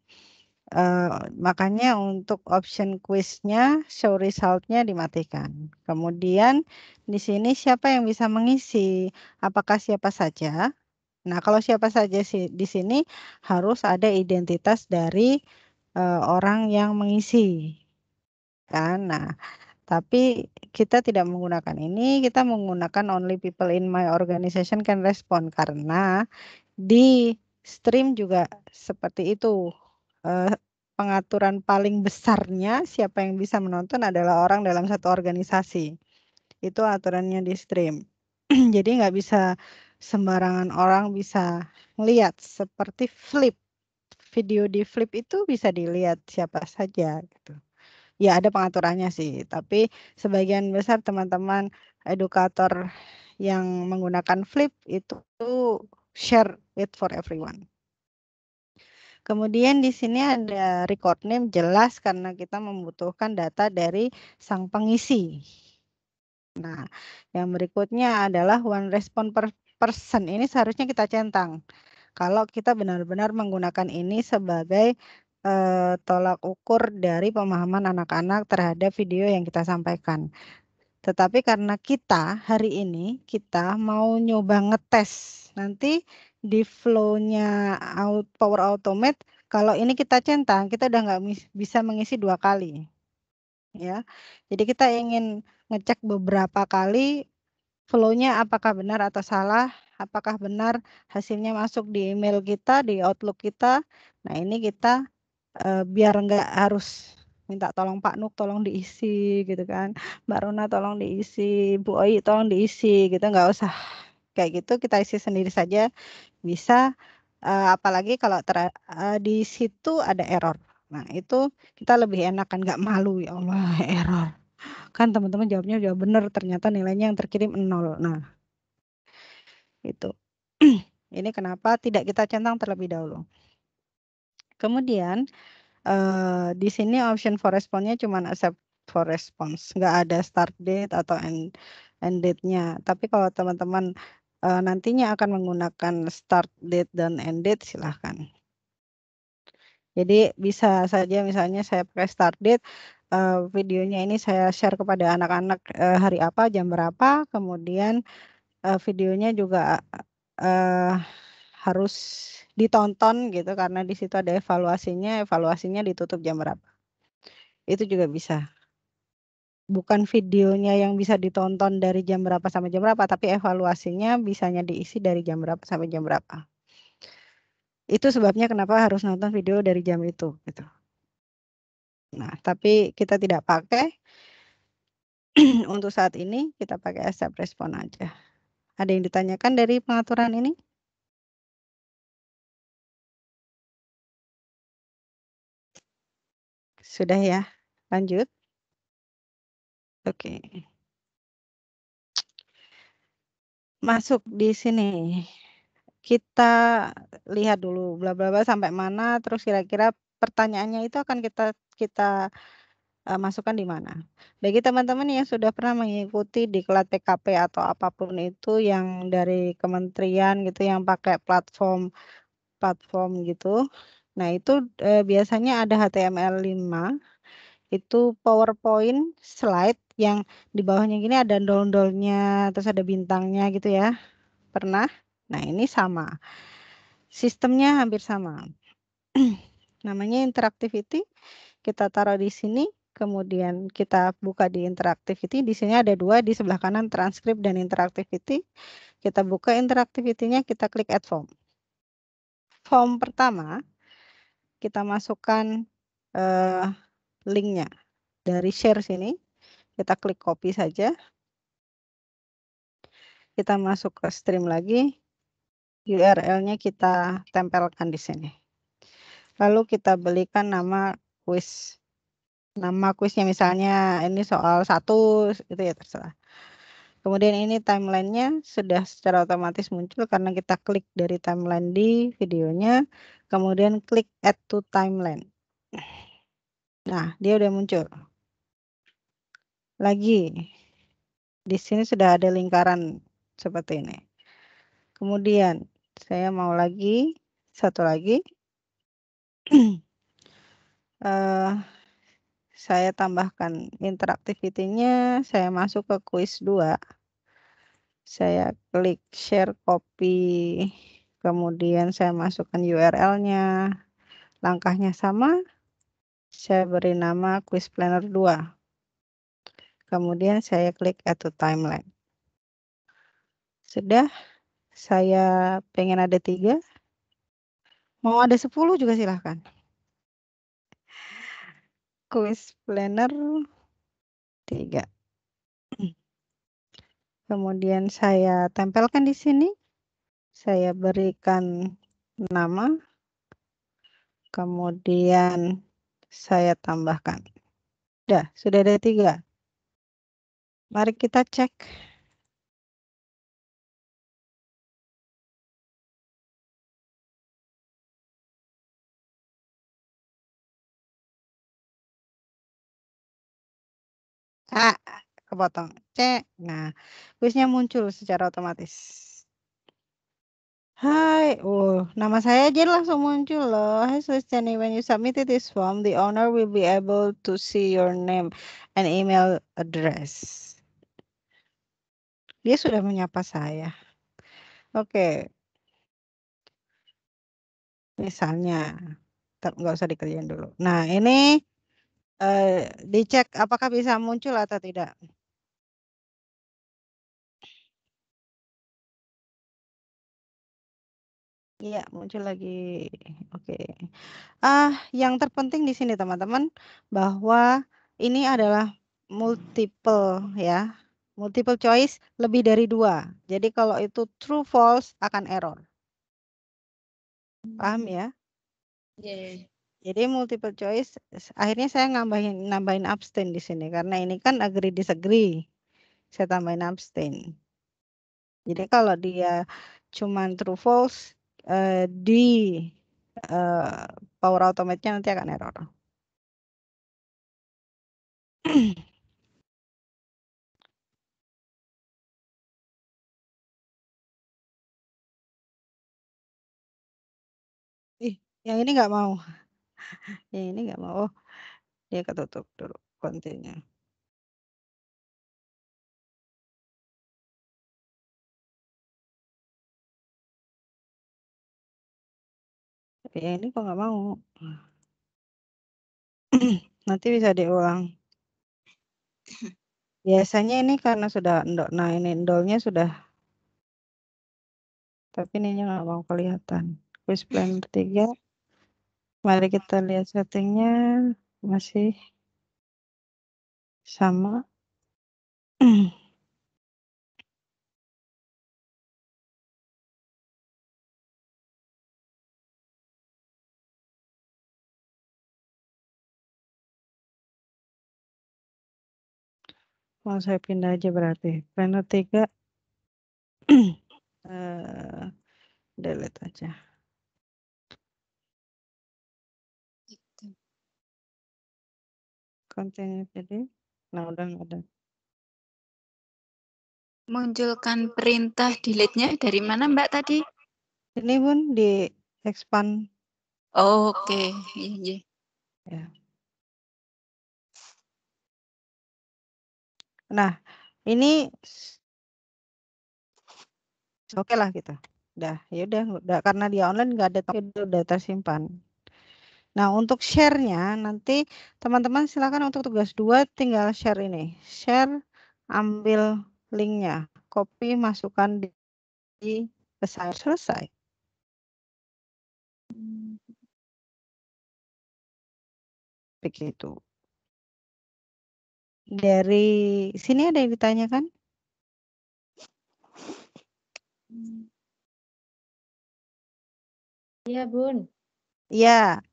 Makanya untuk option quiznya show resultnya dimatikan. Kemudian di sini siapa yang bisa mengisi? Apakah siapa saja? Nah, kalau siapa saja sih di sini harus ada identitas dari orang yang mengisi. Kan? Nah, tapi kita tidak menggunakan ini, kita menggunakan only people in my organization can respond karena di stream juga seperti itu. Pengaturan paling besarnya siapa yang bisa menonton adalah orang dalam satu organisasi. Itu aturannya di stream. Jadi nggak bisa sembarangan orang bisa melihat seperti flip. Video di flip itu bisa dilihat siapa saja gitu. Ya ada pengaturannya sih, tapi sebagian besar teman-teman edukator yang menggunakan flip itu share it for everyone. Kemudian di sini ada record name jelas karena kita membutuhkan data dari sang pengisi. Nah, yang berikutnya adalah one respond per person. Ini seharusnya kita centang. Kalau kita benar-benar menggunakan ini sebagai tolak ukur dari pemahaman anak-anak terhadap video yang kita sampaikan. Tetapi karena kita hari ini kita mau nyoba ngetes nanti di flow-nya Power Automate, kalau ini kita centang, kita udah nggak bisa mengisi 2 kali. Ya, jadi kita ingin ngecek beberapa kali flow-nya apakah benar atau salah, apakah benar hasilnya masuk di email kita, di Outlook kita. Nah ini kita biar nggak harus minta tolong Pak Nuk tolong diisi gitu kan, Mbak Rona tolong diisi, Bu Oi tolong diisi gitu, nggak usah kayak gitu, kita isi sendiri saja bisa. Apalagi kalau di situ ada error. Nah itu kita lebih enak kan, nggak malu ya Allah error. Kan teman-teman jawabnya jawab benar, ternyata nilainya yang terkirim 0. Nah itu. Ini kenapa tidak kita centang terlebih dahulu. Kemudian di sini option for response-nya cuma accept for response, nggak ada start date atau end date-nya. Tapi kalau teman-teman nantinya akan menggunakan start date dan end date, silahkan. Jadi bisa saja misalnya saya pakai start date, videonya ini saya share kepada anak-anak hari apa, jam berapa, kemudian videonya juga harus ditonton gitu karena di situ ada evaluasinya ditutup jam berapa. Itu juga bisa. Bukan videonya yang bisa ditonton dari jam berapa sampai jam berapa, tapi evaluasinya bisanya diisi dari jam berapa sampai jam berapa. Itu sebabnya kenapa harus nonton video dari jam itu gitu. Nah, tapi kita tidak pakai untuk saat ini, kita pakai accept respon aja. Ada yang ditanyakan dari pengaturan ini? Sudah ya, lanjut. Oke. Masuk di sini. Kita lihat dulu bla bla bla sampai mana, terus kira-kira pertanyaannya itu akan kita masukkan di mana. Bagi teman-teman yang sudah pernah mengikuti diklat PKP atau apapun itu yang dari kementerian gitu yang pakai platform gitu. Nah, itu biasanya ada HTML5 itu PowerPoint slide yang di bawahnya gini ada dol-dolnya, terus ada bintangnya gitu ya. Pernah? Nah, ini sama. Sistemnya hampir sama. Namanya interactivity. Kita taruh di sini. kemudian kita buka di interactivity. Di sini ada dua, di sebelah kanan transcript dan interactivity. Kita buka interactivity-nya, kita klik add form. Form pertama, kita masukkan linknya dari share sini. Kita klik copy saja. Kita masuk ke stream lagi. URL-nya kita tempelkan di sini. Lalu kita berikan nama quiz. Nama kuisnya misalnya ini soal 1, itu ya terserah. Kemudian ini timeline-nya sudah secara otomatis muncul karena kita klik dari timeline di videonya. Kemudian klik add to timeline. Nah, dia udah muncul. Lagi. Di sini sudah ada lingkaran seperti ini. Kemudian saya mau lagi, satu lagi. Saya tambahkan interactivity-nya, saya masuk ke quiz 2. Saya klik share copy, kemudian saya masukkan URL-nya. Langkahnya sama, saya beri nama quiz planner 2. Kemudian saya klik add to timeline. Sudah, saya pengen ada 3. Mau ada 10 juga silahkan. Quiz planner 3. Kemudian saya tempelkan di sini. Saya berikan nama. Kemudian saya tambahkan. Sudah ada 3. Mari kita cek. Kepotong. Cek. Nah, kuisnya muncul secara otomatis. Hai, nama saya aja langsung muncul loh. Hai Sulistiani, when you submitted this form, the owner will be able to see your name and email address. Dia sudah menyapa saya. Oke. Misalnya, nggak usah dikerjain dulu. Nah, ini dicek apakah bisa muncul atau tidak. Iya, muncul lagi. Oke. Yang terpenting di sini teman-teman bahwa ini adalah multiple ya. Multiple choice lebih dari 2. Jadi kalau itu true false akan error. Paham ya? Yeah. Jadi multiple choice akhirnya saya nambahin abstain di sini karena ini kan agree disagree. Saya tambahin abstain. Jadi kalau dia cuman true false di Power Automate-nya nanti akan error. Yang ini nggak mau. Yang ini nggak mau. Oh, dia ketutup dulu kontennya. Yang ini kok nggak mau. Nanti bisa diulang. Biasanya ini karena sudah endol. Nah, ini endolnya sudah. Tapi ininya nggak mau kelihatan. Quiz Planner 3. Mari kita lihat settingnya. Masih sama. Mau saya pindah aja berarti. Planner 3. Delete aja. Kontennya tadi. Nah, udah nggak ada. Munculkan perintah delete-nya dari mana Mbak tadi? Ini Bun di expand. Oh, oke. Iya. Ya. Nah, ini oke lah gitu. Ya udah karena dia online nggak ada tapi udah tersimpan. Nah, untuk share-nya nanti teman-teman silakan untuk tugas 2 tinggal share ini. Share, ambil linknya, copy, masukkan di besar, selesai. Begitu. Dari sini ada yang ditanyakan? Iya, Bun. Ya.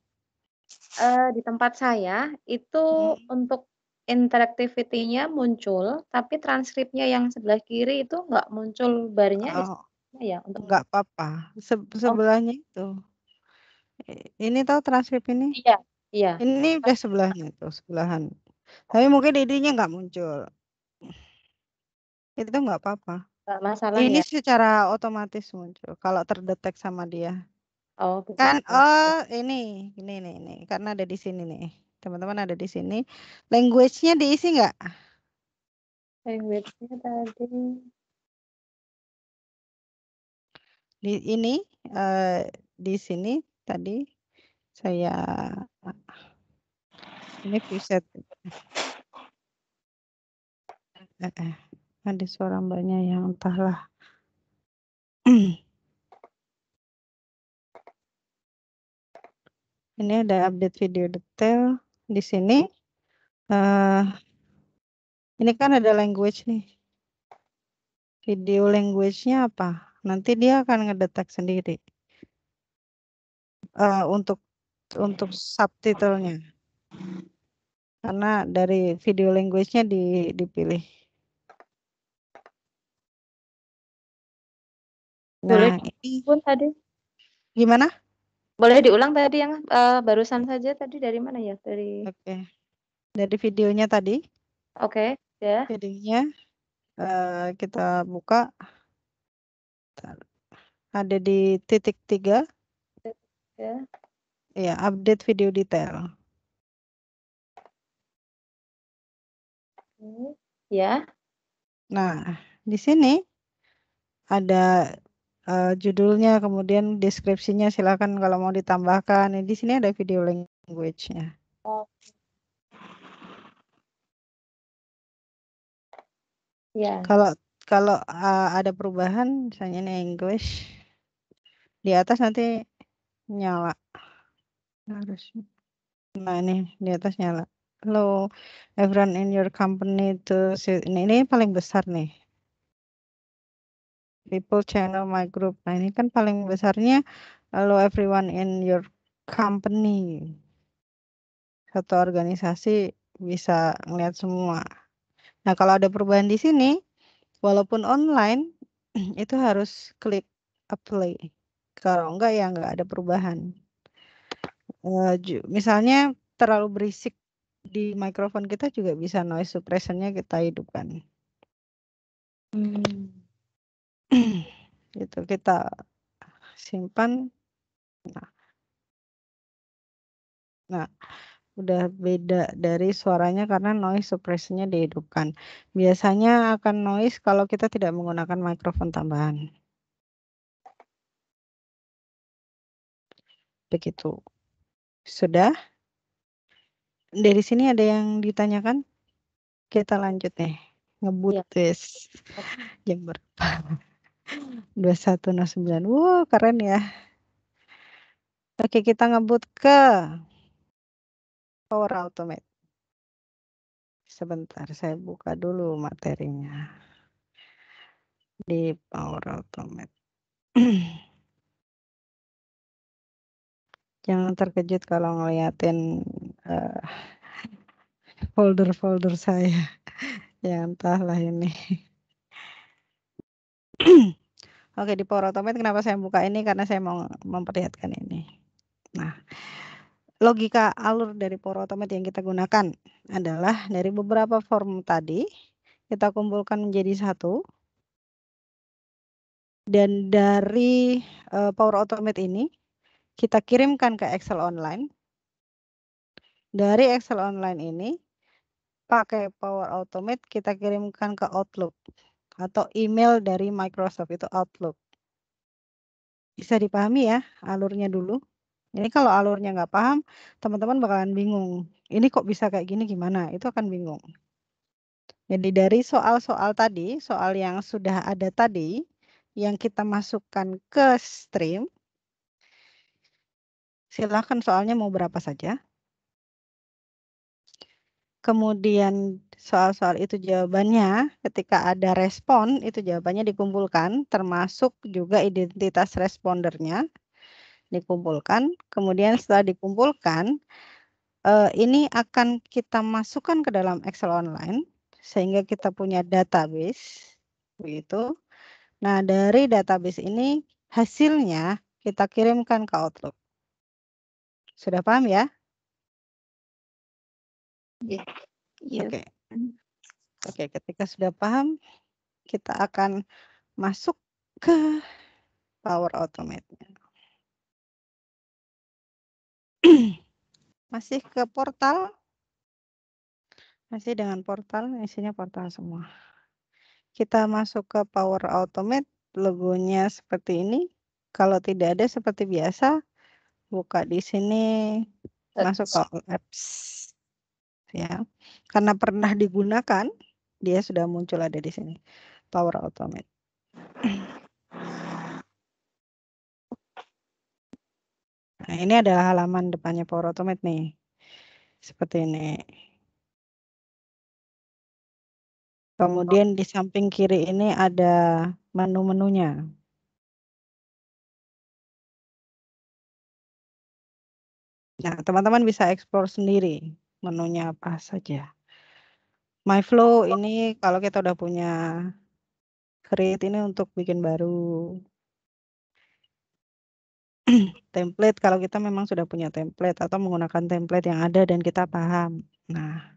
Di tempat saya itu untuk interactivity-nya muncul, tapi transkripnya yang sebelah kiri itu nggak muncul barnya di Oh, sana ya untuk nggak apa-apa. oh, Sebelahnya itu. Ini tahu transkrip ini? iya, iya. Ini udah sebelahnya tuh, sebelahan. Tapi mungkin idenya nggak muncul. Itu nggak apa-apa. Nggak masalah Ini ya. secara otomatis muncul kalau terdetek sama dia. Oh, Kan begitu. ini karena ada di sini nih. Teman-teman ada di sini. Language-nya diisi nggak? Language-nya tadi. Di sini tadi saya ini preset. Ada suara mbaknya yang entahlah. Ini ada update video detail di sini. Ini kan ada language nih. Video language-nya apa? Nanti dia akan ngedetek sendiri. Untuk subtitlenya. Karena dari video language-nya dipilih. Boleh Nah, ini Bun tadi. gimana? Boleh diulang tadi yang barusan saja tadi dari mana ya? Dari Oke. Dari videonya tadi. Oke, ya. Videonya kita buka. Ada di titik 3. Ya. Ya, update video detail. Ya. Nah, di sini ada judulnya, kemudian deskripsinya silakan kalau mau ditambahkan. Di sini ada video language-nya. Oh. Ya. Kalau ada perubahan, misalnya ini English, di atas nanti nyala. Harus. Nah, ini di atas nyala. Hello, everyone in your company to ini paling besar nih. People channel my group. Nah, ini kan paling besarnya hello everyone in your company. Satu organisasi bisa ngeliat semua. Nah, kalau ada perubahan di sini, walaupun online, itu harus klik apply. Kalau enggak ya enggak ada perubahan. Misalnya terlalu berisik di mikrofon kita juga bisa noise suppression-nya kita hidupkan. Itu kita simpan. Nah, udah beda dari suaranya karena noise suppression-nya dihidupkan. Biasanya akan noise kalau kita tidak menggunakan mikrofon tambahan. Begitu. Sudah? Dari sini ada yang ditanyakan? Kita lanjut nih. Ngebut tes. Jam berapa? 21.09. Wow, keren ya. Oke, kita ngebut ke Power Automate. Sebentar, saya buka dulu materinya. Di Power Automate. Jangan terkejut kalau ngeliatin folder-folder saya. Ya entahlah ini. Oke, di Power Automate kenapa saya buka ini? Karena saya mau memperlihatkan ini. Nah, logika alur dari Power Automate yang kita gunakan adalah dari beberapa form tadi, kita kumpulkan menjadi satu. Dan dari Power Automate ini, kita kirimkan ke Excel Online. Dari Excel Online ini, pakai Power Automate kita kirimkan ke Outlook atau email dari Microsoft itu Outlook. Bisa dipahami ya alurnya dulu. Ini kalau alurnya nggak paham, teman-teman bakalan bingung. Ini kok bisa kayak gini gimana? Itu akan bingung. Jadi dari soal-soal tadi, soal yang sudah ada tadi, yang kita masukkan ke stream, silakan soalnya mau berapa saja. Kemudian soal-soal itu jawabannya, ketika ada respon, itu jawabannya dikumpulkan, termasuk juga identitas respondernya dikumpulkan. Kemudian setelah dikumpulkan, ini akan kita masukkan ke dalam Excel online, sehingga kita punya database, begitu. Nah, dari database ini hasilnya kita kirimkan ke Outlook. Sudah paham ya? Iya. Oke. Oke, ketika sudah paham, kita akan masuk ke Power Automate. Masih ke portal. Masih dengan portal, isinya portal semua. Kita masuk ke Power Automate, logonya seperti ini. Kalau tidak ada seperti biasa, buka di sini, masuk ke All Apps. Ya, karena pernah digunakan, dia sudah muncul ada di sini. Power Automate. Nah, ini adalah halaman depannya Power Automate nih. Seperti ini. Kemudian di samping kiri ini ada menu-menunya. Nah, teman-teman bisa explore sendiri menunya apa saja. MyFlow ini kalau kita udah punya create ini untuk bikin baru. Template kalau kita memang sudah punya template atau menggunakan template yang ada dan kita paham. Nah,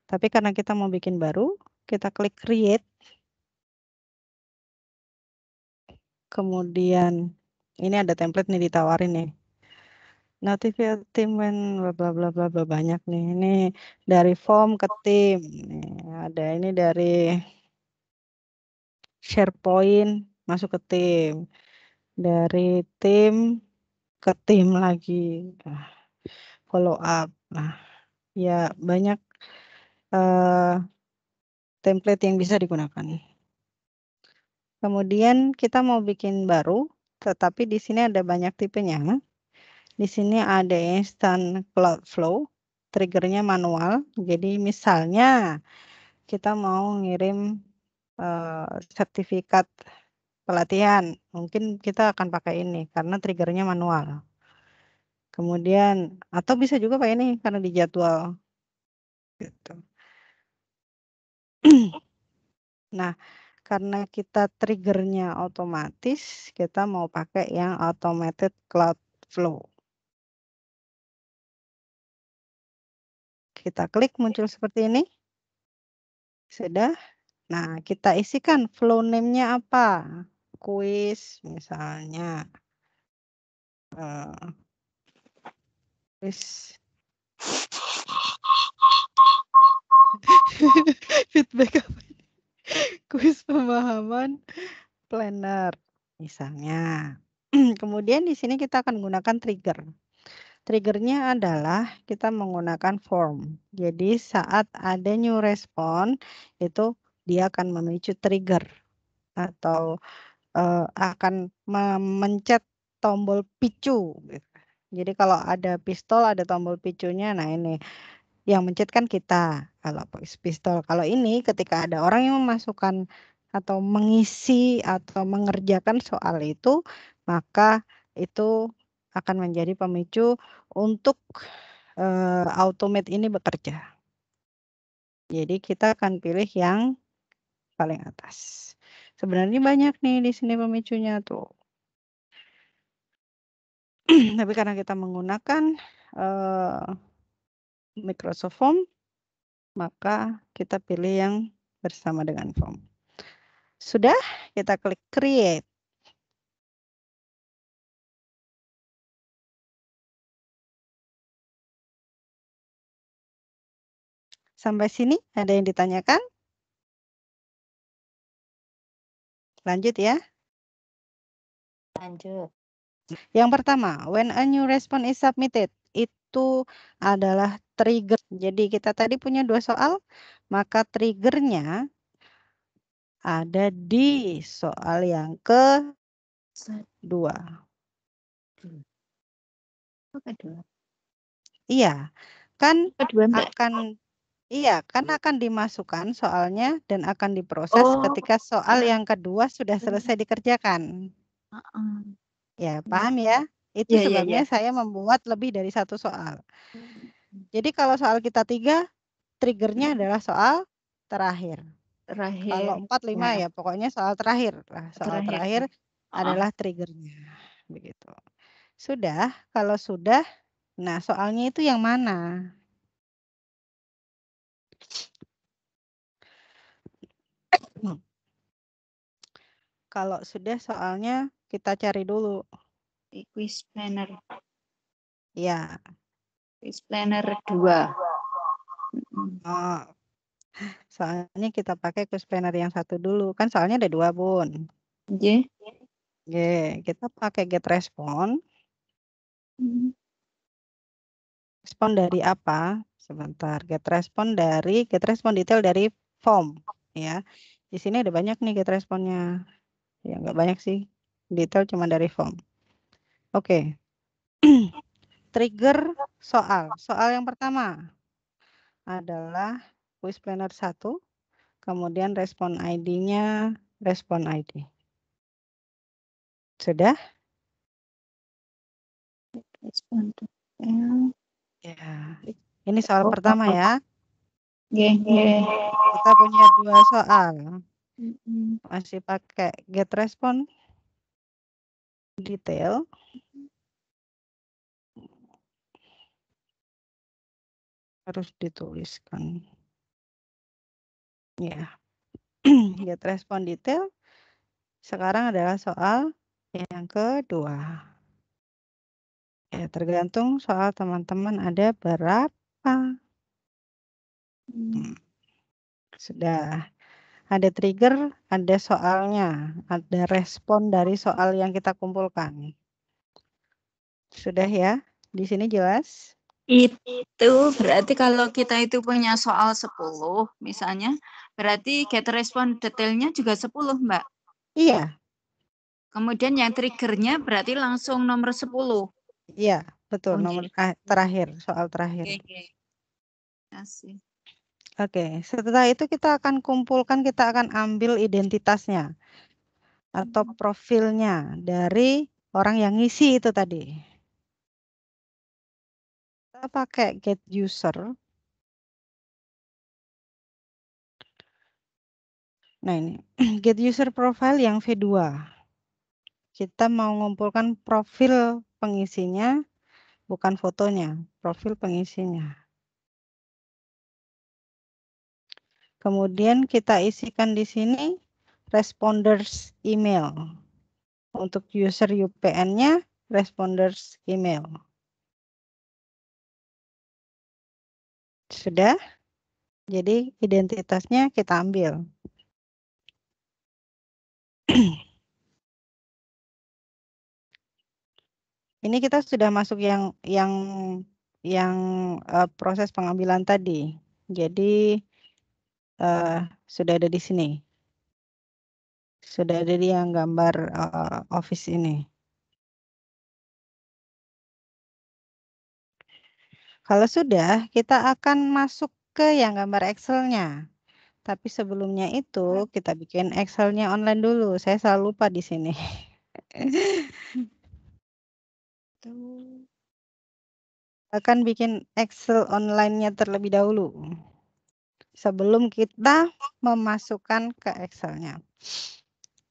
tapi karena kita mau bikin baru, kita klik create. Kemudian ini ada template nih ditawarin nih. Notify tim when bla bla bla bla banyak nih. Ini dari form ke tim. Nih, ada ini dari SharePoint masuk ke tim. Dari tim ke tim lagi. Nah, follow up. Nah, ya banyak template yang bisa digunakan. Kemudian kita mau bikin baru, tetapi di sini ada banyak tipenya. Di sini ada instant cloud flow, triggernya manual. Jadi misalnya kita mau ngirim sertifikat pelatihan, mungkin kita akan pakai ini karena triggernya manual. Kemudian atau bisa juga pakai ini karena dijadwal. Gitu. Nah, karena kita triggernya otomatis, kita mau pakai yang automated cloud flow. Kita klik muncul seperti ini. Sudah. Nah, kita isikan flow name-nya apa? Quiz misalnya. Quiz. Feedback apa ini? Quiz pemahaman planner misalnya. Kemudian di sini kita akan menggunakan trigger. Triggernya adalah kita menggunakan form. Jadi saat ada new respon itu dia akan memicu trigger atau akan memencet tombol picu. Jadi kalau ada pistol ada tombol picunya. Nah ini yang mencet kan kita kalau pistol. Kalau ini ketika ada orang yang memasukkan atau mengisi atau mengerjakan soal itu, maka itu akan menjadi pemicu untuk automate ini bekerja. Jadi kita akan pilih yang paling atas. Sebenarnya banyak nih di sini pemicunya tuh. Tapi karena kita menggunakan Microsoft Form, maka kita pilih yang bersama dengan form. Sudah, kita klik create. Sampai sini ada yang ditanyakan? Lanjut ya. Lanjut. Yang pertama, when a new response is submitted, itu adalah trigger. Jadi kita tadi punya 2 soal, maka triggernya ada di soal yang kedua. Kedua. Iya, kan Kedua, Mbak. akan dimasukkan soalnya dan akan diproses Oh, ketika soal ya. yang kedua sudah selesai dikerjakan. Ya, paham ya? Itu Ya, ya, sebabnya ya. saya membuat lebih dari 1 soal. Jadi kalau soal kita 3, triggernya adalah soal terakhir. Kalau 4, 5 ya pokoknya soal terakhir. Nah, soal terakhir adalah triggernya. Begitu. Sudah, kalau sudah, nah soalnya itu yang mana? Kalau sudah soalnya kita cari dulu. Quiz planner. Ya. Quiz planner 2. Oh. Soalnya kita pakai quiz planner yang 1 dulu. Kan soalnya ada 2, Bun. Oke. Oke, kita pakai get respon. Respon dari apa? Sebentar. Get respon detail dari form. Ya. Di sini ada banyak nih get responnya. Ya, nggak banyak sih. Detail cuma dari form. Oke. Trigger soal. Soal yang pertama adalah quiz planner 1. Kemudian respon ID-nya respon ID. Sudah? Respon. Ya. Ini soal pertama ya. Kita Kita punya 2 soal. Masih pakai get respon detail. Harus dituliskan. Ya. Get respon detail. Sekarang adalah soal yang kedua. Ya, tergantung soal teman-teman ada berapa. Sudah. Ada trigger, ada soalnya, ada respon dari soal yang kita kumpulkan. Sudah ya? Di sini jelas? Itu berarti kalau kita itu punya soal 10 misalnya, berarti get respon detailnya juga 10, Mbak. Iya. Kemudian yang triggernya berarti langsung nomor 10. Iya, betul. Oh, nomor terakhir, soal terakhir. Asik. Oke, setelah itu kita akan kumpulkan, kita akan ambil identitasnya atau profilnya dari orang yang ngisi itu tadi. Kita pakai get user. Nah ini, get user profile yang V2. Kita mau mengumpulkan profil pengisinya, bukan fotonya, profil pengisinya. Kemudian kita isikan di sini responders email. Untuk user UPN-nya, responders email. Sudah? Jadi identitasnya kita ambil. Ini kita sudah masuk yang proses pengambilan tadi. Jadi sudah ada di sini. Sudah ada di yang gambar office ini. Kalau sudah, kita akan masuk ke yang gambar Excel-nya. Tapi sebelumnya itu kita bikin Excel-nya online dulu. Saya selalu lupa di sini. Akan bikin Excel online-nya terlebih dahulu. Sebelum kita memasukkan ke Excel-nya.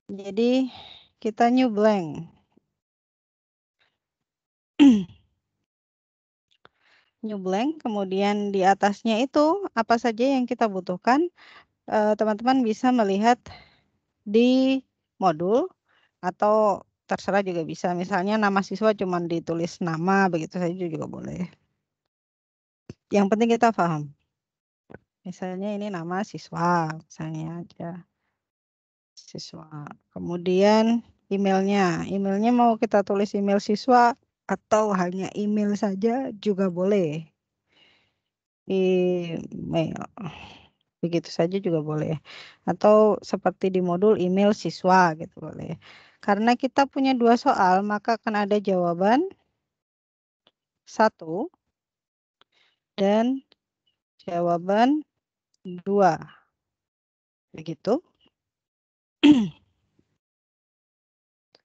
Jadi kita new blank. New blank, kemudian di atasnya itu apa saja yang kita butuhkan. Teman-teman bisa melihat di modul atau terserah juga bisa. Misalnya nama siswa cuma ditulis nama, begitu saja juga boleh. Yang penting kita paham. Misalnya ini nama siswa, misalnya aja. Siswa. Kemudian emailnya. Emailnya mau kita tulis email siswa atau hanya email saja juga boleh. Email. Begitu saja juga boleh. Atau seperti di modul email siswa gitu boleh. Karena kita punya 2 soal, maka akan ada jawaban 1 dan jawaban 2. Begitu.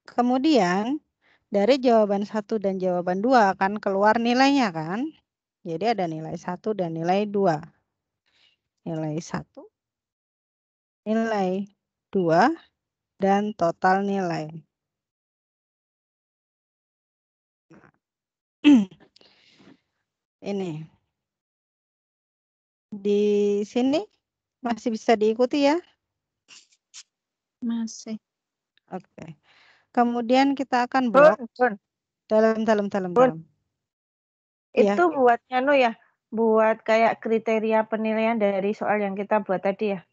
Kemudian dari jawaban 1 dan jawaban 2 akan keluar nilainya kan? Jadi ada nilai 1 dan nilai 2. Nilai 1, nilai 2, dan total nilai. Ini. Di sini masih bisa diikuti ya? Masih. Oke. Kemudian kita akan Bun, blok Bun, dalam. Iya. itu buat buat kayak kriteria penilaian dari soal yang kita buat tadi ya?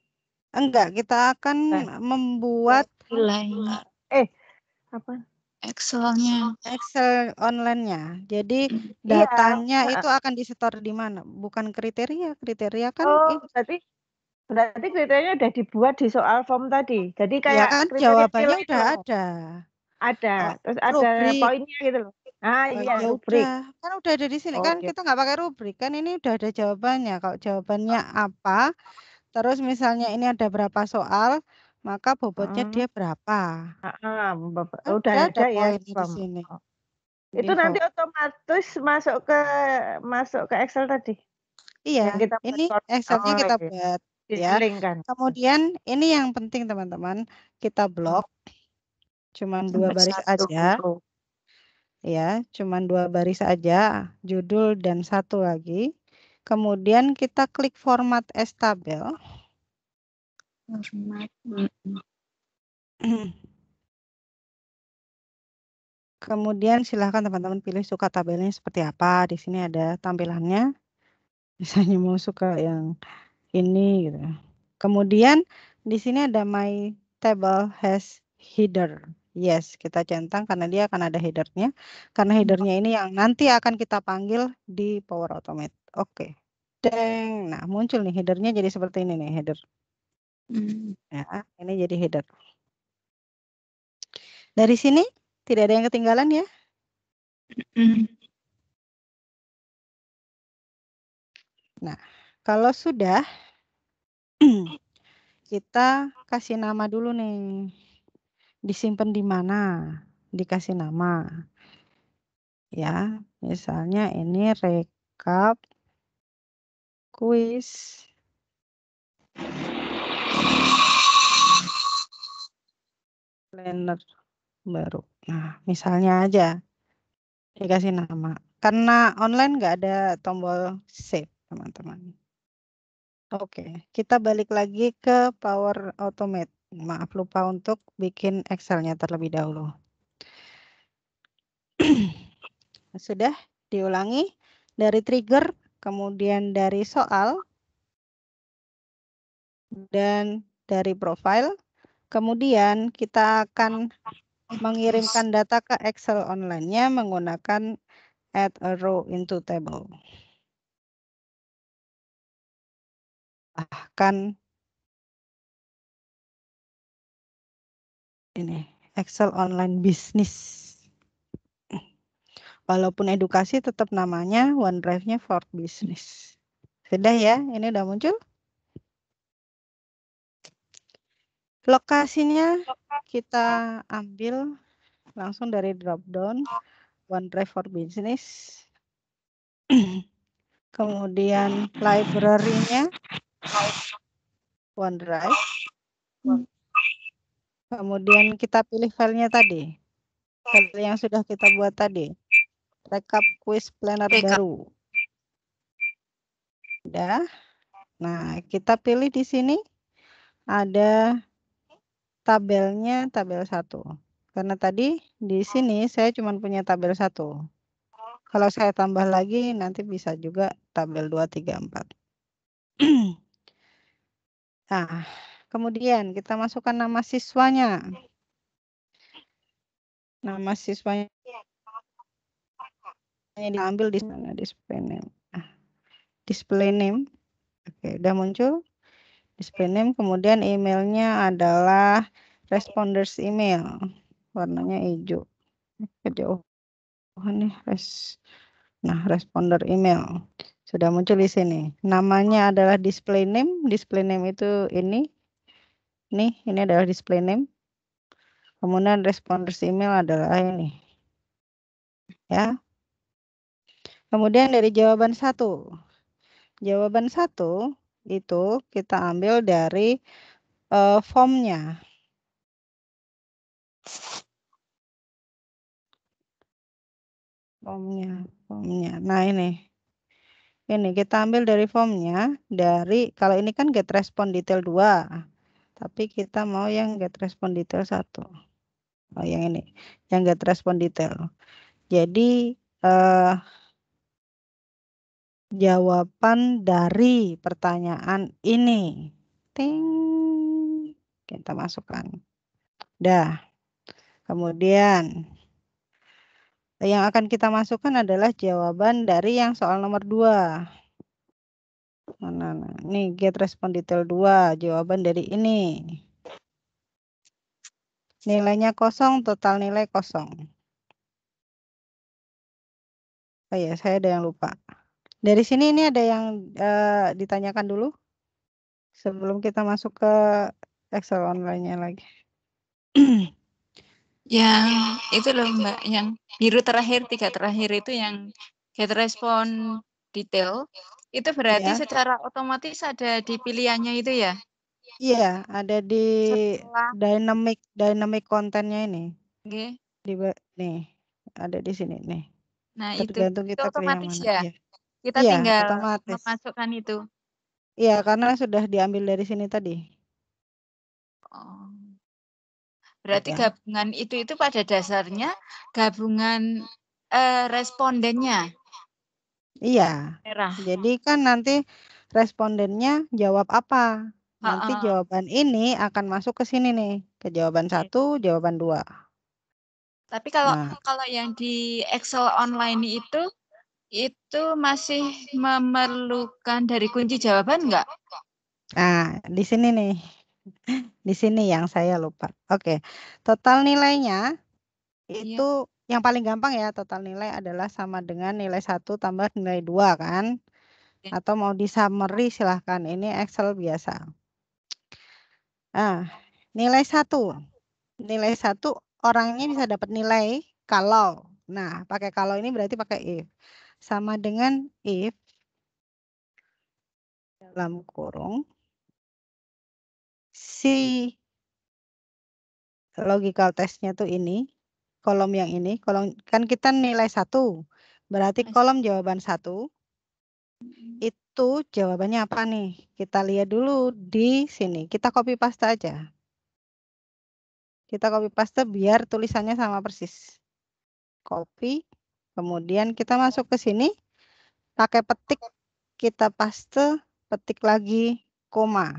Enggak, kita akan membuat Nilainya. Apa? Excelnya. Excel online-nya. Jadi Iya, datanya itu akan disetor di mana? Bukan kriteria. Kriteria kan oh berarti kriterianya udah dibuat di soal form tadi. Jadi ya kayak kan kriteria jawabannya nilai udah loh. ada. Ada, Oh, terus ada rubrik. poinnya gitu loh. Ah Oh, iya, ya rubrik. udah, kan udah ada di sini Oh, kan gitu. kita nggak pakai rubrik kan ini udah ada jawabannya. Kalau jawabannya apa, terus misalnya ini ada berapa soal, maka bobotnya dia berapa? Kan Udah ada ada ya poinnya di form. sini. Itu Di nanti form. otomatis masuk ke Excel tadi. Iya, Yang kita buat ini form. Excelnya Oh, kita iya. buat Di ya. link kan. Kemudian ini yang penting teman-teman, kita blok cuman 2 baris aja. Ya, cuman 2 baris aja, judul dan 1 lagi. Kemudian kita klik format as tabel. Format. Kemudian silahkan teman-teman pilih suka tabelnya seperti apa. Di sini ada tampilannya. Misalnya mau suka yang ini gitu. Kemudian di sini ada my table has header. Yes, kita centang karena dia akan ada headernya. Karena headernya ini yang nanti akan kita panggil di Power Automate. Oke. Deng. Nah, muncul nih headernya jadi seperti ini nih header. Ya, ini jadi header. Dari sini tidak ada yang ketinggalan ya? Nah, kalau sudah kita kasih nama dulu nih. Disimpan di mana? Dikasih nama. Ya, misalnya ini rekap kuis planner baru. Nah, misalnya aja dikasih nama. Karena online nggak ada tombol save, teman-teman. Oke, kita balik lagi ke Power Automate. Maaf lupa untuk bikin Excel-nya terlebih dahulu. Sudah diulangi dari trigger, kemudian dari soal, dan dari profile. Kemudian kita akan mengirimkan data ke Excel online-nya menggunakan add a row into table. Bahkan ini Excel online business. Walaupun edukasi tetap namanya OneDrive-nya for business. Sudah ya, ini udah muncul. Lokasinya kita ambil langsung dari drop down OneDrive for business. Kemudian library-nya OneDrive. Kemudian kita pilih filenya tadi. File yang sudah kita buat tadi. Rekap quiz planner baru. Udah. Nah, kita pilih di sini ada tabelnya tabel 1. Karena tadi di sini saya cuma punya tabel 1. Kalau saya tambah lagi nanti bisa juga tabel 2, 3, 4. Nah, kemudian kita masukkan nama siswanya. Nama siswanya diambil di sana display name. Display name. Oke, udah muncul. Display name, kemudian emailnya adalah responders email. Warnanya hijau. Kejauhan nih, Nah, responder email. Sudah muncul di sini. Namanya adalah display name. Display name itu ini. Ini adalah display name. Kemudian responders email adalah ini. Ya. Kemudian dari jawaban 1. Jawaban 1 itu kita ambil dari formnya. Formnya. Nah, ini kita ambil dari formnya, dari kalau ini kan get respond detail 2. Tapi kita mau yang get respond detail 1. Oh, yang ini. Yang get respond detail. Jadi jawaban dari pertanyaan ini. Ting. Kita masukkan. Dah. Kemudian yang akan kita masukkan adalah jawaban dari yang soal nomor 2. Mana? Nih, get respond detail 2. Jawaban dari ini. Nilainya 0, total nilai 0. Oh ya, saya ada yang lupa. Dari sini ini ada yang ditanyakan dulu. Sebelum kita masuk ke Excel online-nya lagi. Yang itu loh Mbak, yang biru terakhir, 3 terakhir itu yang get respond detail. Itu berarti Ya. secara otomatis ada di pilihannya itu ya? Iya, ada di Setelah dynamic kontennya ini. Oke. Nih, ada di sini nih. Nah, Tergantung itu kita pilih yang otomatis mana. ya? Iya. Kita Iya, tinggal otomatis. memasukkan itu. Iya, karena sudah diambil dari sini tadi. Oh. Berarti Ya. gabungan itu pada dasarnya gabungan respondennya. Iya. Merah. Jadi kan nanti respondennya jawab apa? Nanti jawaban ini akan masuk ke sini nih, ke jawaban 1, jawaban 2. Tapi kalau yang di Excel online itu masih memerlukan dari kunci jawaban enggak? Nah, di sini nih. Di sini yang saya lupa. Oke. Total nilainya itu yang paling gampang ya, total nilai adalah sama dengan nilai 1 tambah nilai 2 kan? Atau mau di summary silahkan. Ini Excel biasa. Nah, nilai 1. Nilai 1 orangnya bisa dapat nilai kalau. Nah, pakai kalau ini berarti pakai if. Sama dengan if dalam kurung si logical testnya tuh ini. Kolom yang ini, kolom kan kita nilai 1. Berarti kolom jawaban 1. Itu jawabannya apa nih? Kita lihat dulu di sini. Kita copy paste aja. Kita copy paste biar tulisannya sama persis. Copy. Kemudian kita masuk ke sini. Pakai petik. Kita paste. Petik lagi. Koma.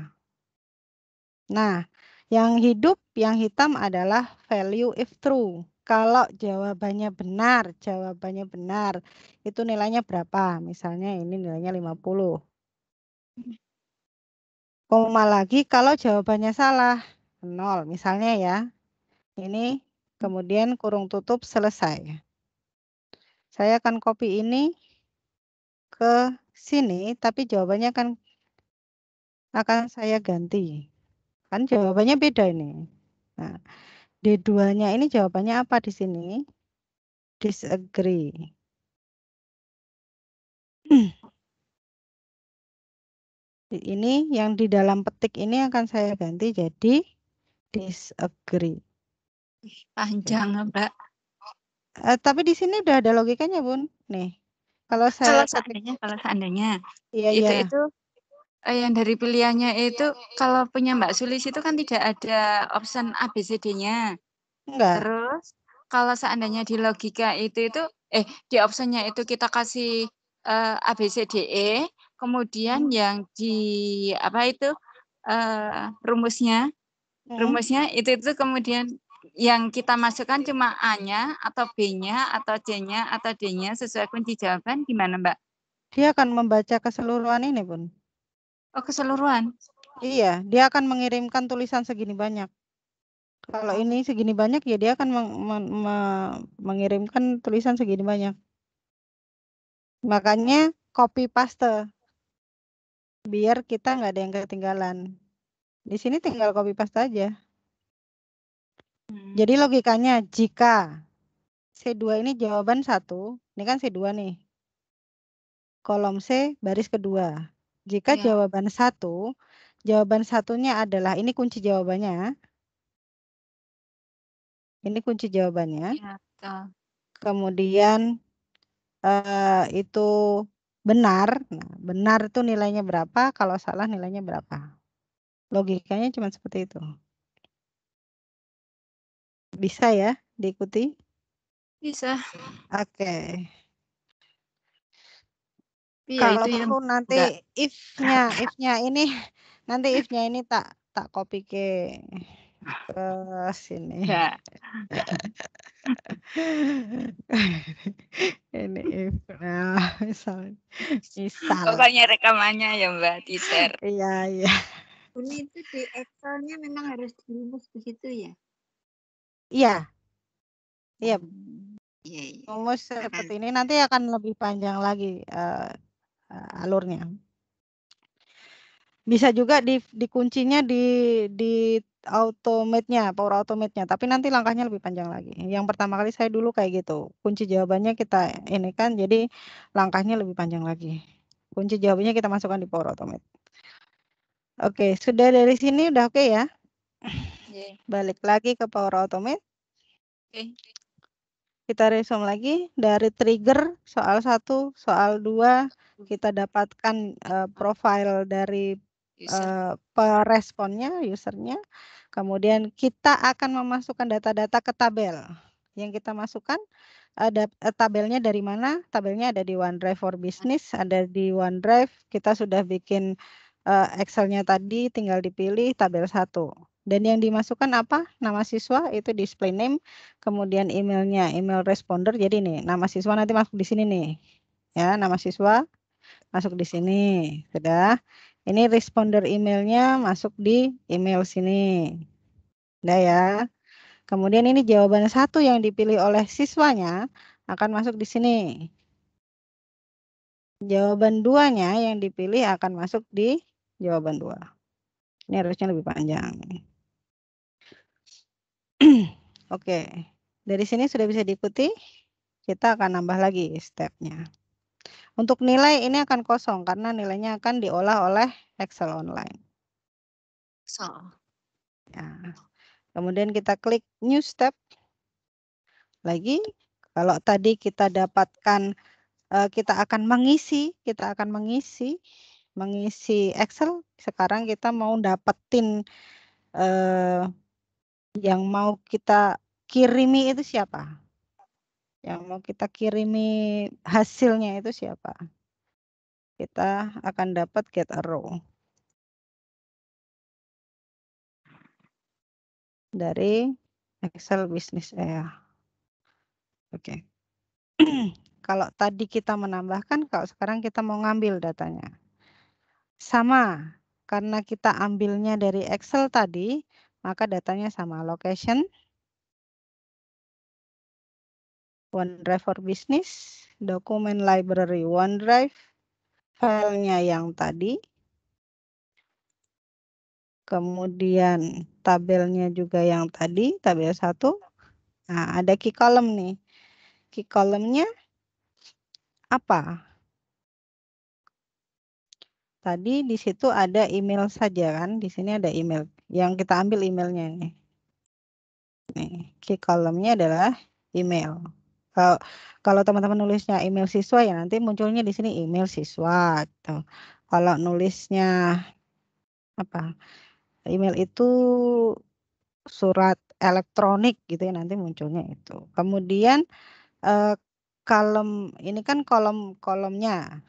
Nah. Yang hidup, yang hitam adalah value if true. Kalau jawabannya benar, itu nilainya berapa? Misalnya ini nilainya 50. Koma lagi kalau jawabannya salah, 0 misalnya ya. Ini kemudian kurung tutup selesai. Saya akan copy ini ke sini, tapi jawabannya akan saya ganti. Kan jawabannya beda ini. Nah, D2-nya ini jawabannya apa di sini? Disagree. Ini yang di dalam petik ini akan saya ganti jadi disagree. Panjang, Mbak. Tapi di sini udah ada logikanya, Bun. Nih. Kalau seandainya iya. itu yang dari pilihannya itu kalau punya Mbak Sulis itu kan tidak ada option ABCD-nya. Enggak. Terus kalau seandainya di logika itu di optionnya itu kita kasih ABCDE, kemudian yang di rumusnya itu kemudian yang kita masukkan cuma A-nya atau B-nya atau C-nya atau D-nya sesuai kunci jawaban gimana, Mbak? Dia akan membaca keseluruhan ini, Bun. Oh, keseluruhan. Iya, dia akan mengirimkan tulisan segini banyak. Kalau ini segini banyak ya dia akan mengirimkan tulisan segini banyak. Makanya copy paste. Biar kita nggak ada yang ketinggalan. Di sini tinggal copy paste aja. Jadi logikanya jika C2 ini jawaban 1, ini kan C2 nih. Kolom C baris kedua. Jika Iya. jawaban 1, jawaban satunya adalah ini kunci jawabannya. Ini kunci jawabannya. Iya, betul. Kemudian itu benar. Nah, benar itu nilainya berapa, kalau salah nilainya berapa. Logikanya cuma seperti itu. Bisa ya diikuti? Bisa. Oke. Iya, Kalau itu yang perlu nanti enggak. if-nya ini nanti if-nya ini tak copy ke sini. Enggak. Ini if. Nah, misal. Pokoknya rekamannya ya, Mbak, di-share. Iya. Ini itu di Excel-nya memang harus dirumus begitu ya? Iya. Iya. Iya. Rumus seperti ini nanti akan lebih panjang lagi alurnya. Bisa juga dikuncinya di automate-nya, power automate-nya, tapi nanti langkahnya lebih panjang lagi. Yang pertama kali saya dulu kayak gitu. Kunci jawabannya kita ini kan, jadi langkahnya lebih panjang lagi. Kunci jawabannya kita masukkan di power automate. Oke, sudah dari sini udah oke ya? Iya. Balik lagi ke power automate. Oke. Kita resume lagi dari trigger soal 1, soal 2 kita dapatkan profile dari peresponnya, usernya. Kemudian kita akan memasukkan data-data ke tabel. Yang kita masukkan ada tabelnya dari mana? Tabelnya ada di OneDrive for Business, ada di OneDrive. Kita sudah bikin Excel-nya tadi, tinggal dipilih tabel 1. Dan yang dimasukkan apa? Nama siswa itu display name, kemudian emailnya, email responder. Jadi nih, nama siswa nanti masuk di sini nih. Ya, nama siswa masuk di sini. Sudah. Ini responder emailnya masuk di email sini. Udah ya. Kemudian ini jawaban 1 yang dipilih oleh siswanya akan masuk di sini. Jawaban 2-nya yang dipilih akan masuk di jawaban 2. Ini harusnya lebih panjang. Oke, dari sini sudah bisa diikuti. Kita akan nambah lagi stepnya. Untuk nilai ini akan kosong karena nilainya akan diolah oleh Excel online. Ya. Kemudian kita klik new step. Lagi, kalau tadi kita dapatkan, kita akan mengisi Excel. Sekarang kita mau dapetin yang mau kita kirimi itu siapa? Yang mau kita kirimi hasilnya itu siapa? Kita akan dapat get a row dari Excel Business Area. Oke. Kalau tadi kita menambahkan, kalau sekarang kita mau ngambil datanya. Sama, karena kita ambilnya dari Excel tadi, maka datanya sama. Location, OneDrive for Business, dokumen library OneDrive, filenya yang tadi, kemudian tabelnya juga yang tadi, tabel 1. Nah, ada key column nih. Key column-nya apa? Tadi di situ ada email saja kan, di sini ada email. Yang kita ambil emailnya nih. Nih, key column-nya adalah email. Kalau teman-teman nulisnya email siswa ya nanti munculnya di sini email siswa gitu. Kalau nulisnya apa? Email itu surat elektronik gitu ya nanti munculnya itu. Kemudian kolom ini kan kolomnya.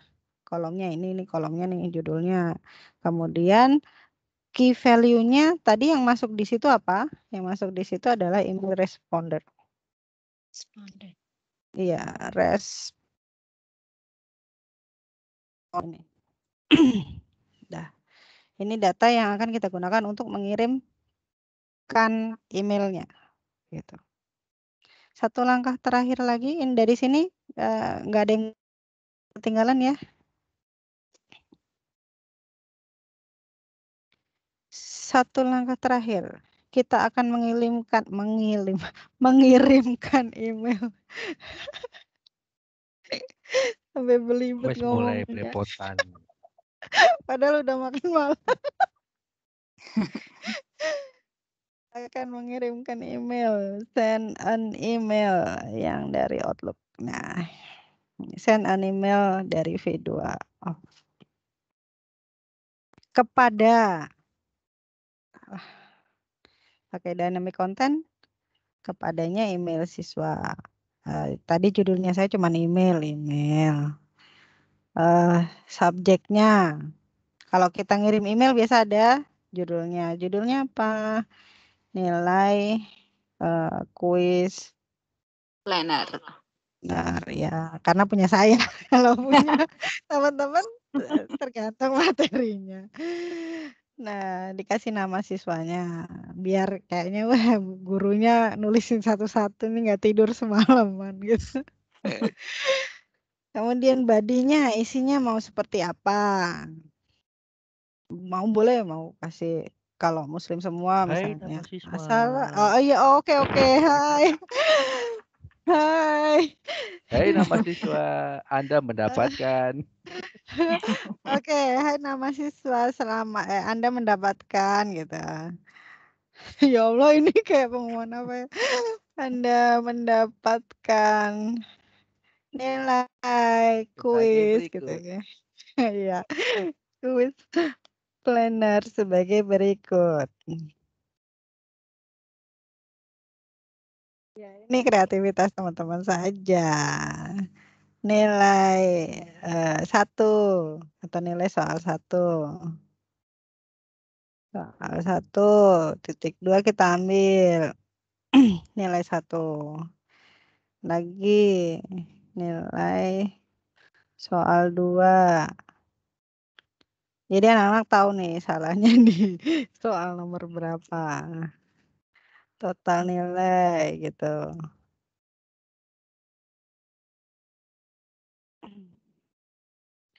Kolomnya ini kolomnya nih judulnya. Kemudian key value-nya tadi yang masuk di situ apa? Yang masuk di situ adalah email responder. Responder. Iya, ini. Dah. Ini data yang akan kita gunakan untuk mengirimkan emailnya. Gitu. Satu langkah terakhir lagi, ini dari sini nggak ada yang ketinggalan ya. Satu langkah terakhir, kita akan mengirimkan email. Sampai belibet Wes mulai ngomongnya. belepotan. Padahal udah makan malam. Akan mengirimkan email, send an email yang dari Outlook. Nah, send an email dari V2 kepada pakai dynamic content kepadanya email siswa. Tadi judulnya saya cuma email. Subjeknya, kalau kita ngirim email biasa ada judulnya. Judulnya apa? Nilai kuis Planner. Benar ya, karena punya saya. Kalau punya teman-teman tergantung materinya. Nah, dikasih nama siswanya, biar kayaknya wah gurunya nulisin satu-satu nih nggak tidur semalaman gitu. Kemudian badinya isinya mau seperti apa? Boleh mau kasih kalau muslim semua Hai misalnya. nama siswa. Asal oh iya oke hai. Hai. Hai nama siswa, Anda mendapatkan. Oke, hai nama siswa Anda mendapatkan gitu. Ya Allah ini kayak pengumuman apa ya? Anda mendapatkan nilai Sebagai kuis gitu berikut. ya. Iya. Kuis planner sebagai berikut. Ya, ini kreativitas teman-teman saja. Nilai 1 atau nilai soal 1. Soal 1.2 kita ambil nilai 1. Lagi nilai soal 2. Jadi anak-anak tahu nih salahnya di soal nomor berapa. Total nilai gitu.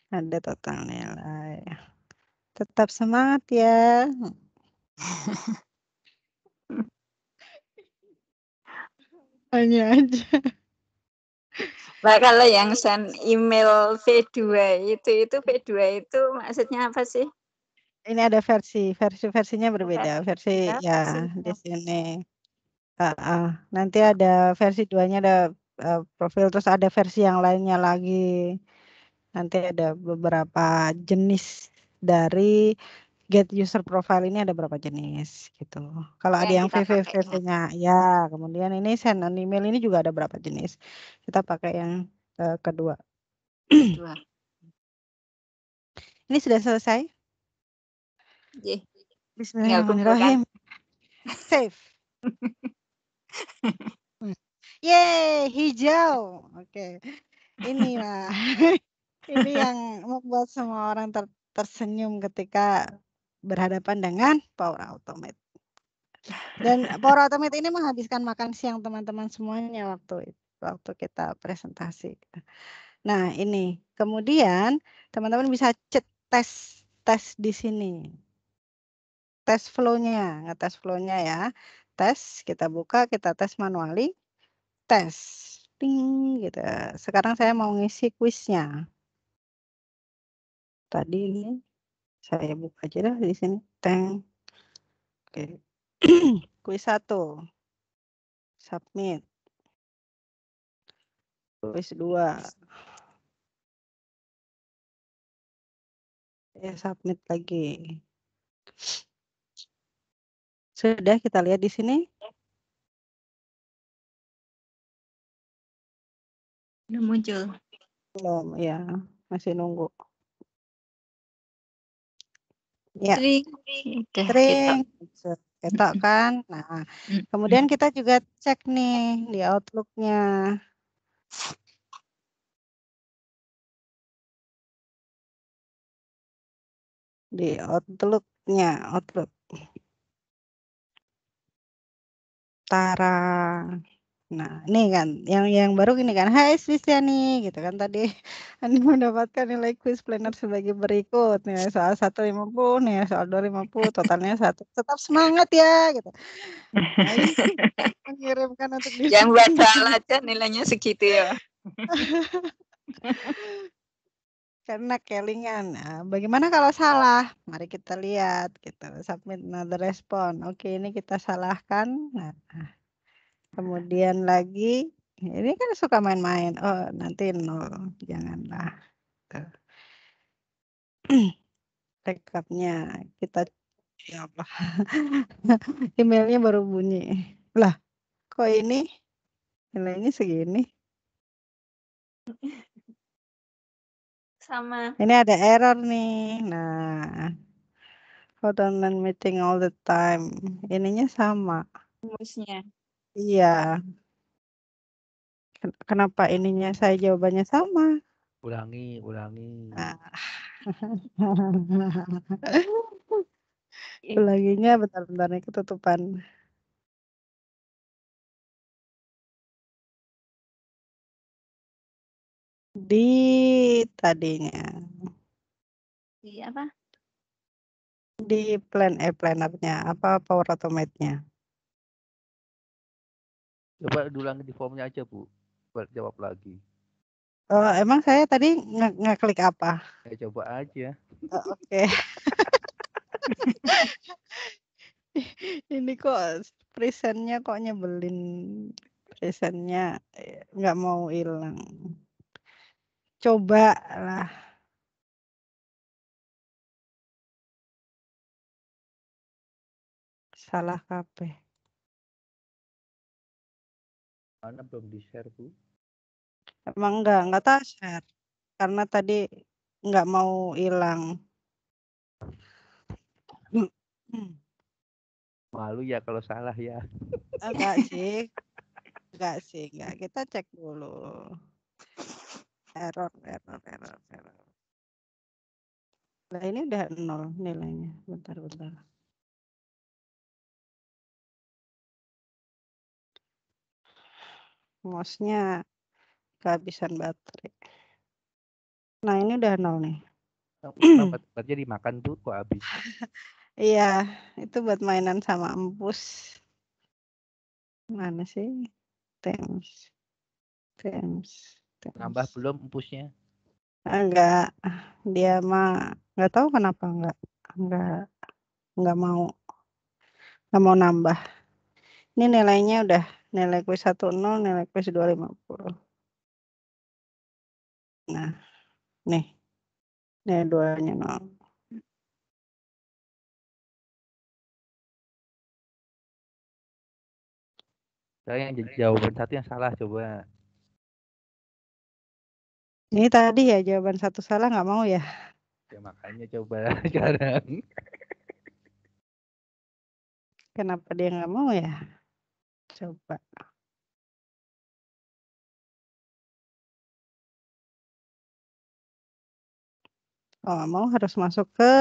Ada total nilai. Tetap semangat ya. Hanya aja. Mbak, kalau yang send email V2 itu V2 itu maksudnya apa sih? Ini ada versinya berbeda. Versi ya di sini. Nanti ada versi 2-nya ada profil, terus ada versi yang lainnya lagi. Nanti ada beberapa jenis dari get user profile ini ada berapa jenis gitu. Kalau ada yang VV-nya ya, kemudian ini send an email ini juga ada berapa jenis. Kita pakai yang kedua. Ini sudah selesai. Bismillahirrahmanirrahim. Save. Yeay, hijau. Oke. Inilah. Ini yang membuat semua orang tersenyum ketika berhadapan dengan Power Automate. Dan Power Automate ini menghabiskan makan siang teman-teman semuanya waktu kita presentasi. Nah, ini. Kemudian teman-teman bisa tes di sini. Tes flow-nya, ngetes flow-nya ya. Tes, kita buka, kita tes manually. Tes. Ting gitu. Sekarang saya mau ngisi kuisnya. Tadi ini saya buka aja dah di sini. Teng. Oke. Kuis 1. Submit. Kuis 2. Submit lagi. Sudah kita lihat di sini. Belum muncul. Belum, ya. Masih nunggu. Ya, Tring. Udah ketok. Tring. Ketok kan. Nah, kemudian kita juga cek nih di Outlook-nya. Di Outlook-nya, Outlook. Tara. Nah, ini kan yang baru ini kan, Hai Svistiani, gitu kan tadi Anda mendapatkan nilai quiz planner sebagai berikut. Nilai soal 150, nilai soal 250, totalnya 1. Tetap semangat ya, gitu. Nah, ini mengirimkan untuk Yang buat diskusi. salah aja nilainya segitu ya. Karena kelingan. Nah, bagaimana kalau salah? Mari kita lihat, gitu. Submit another respon. Oke, ini kita salahkan. Nah, kemudian lagi, ini kan suka main-main. Oh, nanti 0. Janganlah. Rekapnya kita, ya Allah. Emailnya baru bunyi. Lah, kok ini nilainya segini? Sama. Ini ada error nih. Nah, hold online meeting all the time. Ininya sama. Rumusnya. Iya. Kenapa ininya saya jawabannya sama? Ulangi. Ulanginya bentar-bentar nih ketutupan. Di tadinya. Di apa? Di plannernya. Apa Power Automate-nya? Coba diulangi di formnya aja, Bu. Buat jawab lagi. Oh, emang saya tadi ngeklik apa? Ya coba aja. Oh, oke. Ini kok presentnya kok nyebelin. Presentnya nggak mau hilang. Coba lah. Salah kabeh. Mana belum di-share, Bu? Emang enggak tahu share. Karena tadi nggak mau hilang. Malu ya kalau salah ya. Enggak sih. Enggak. Kita cek dulu. Error. Nah, ini udah 0 nilainya. Bentar. Mouse-nya kehabisan baterai. Nah, ini udah 0 nih. Kenapa tempatnya dimakan tuh kok habis? Iya, itu buat mainan sama empus. Mana sih? Teams. Nambah belum empusnya? Enggak, dia mah nggak tahu kenapa nggak mau nambah. Ini nilainya udah nilai quiz 10, nilai quiz 250. Nah, nih nilai 2-nya 0. Saya yang jawaban satu yang salah coba. Ini tadi ya jawaban satu salah nggak mau ya? Ya makanya coba sekarang. Kenapa dia nggak mau ya? Coba. Oh, nggak mau harus masuk ke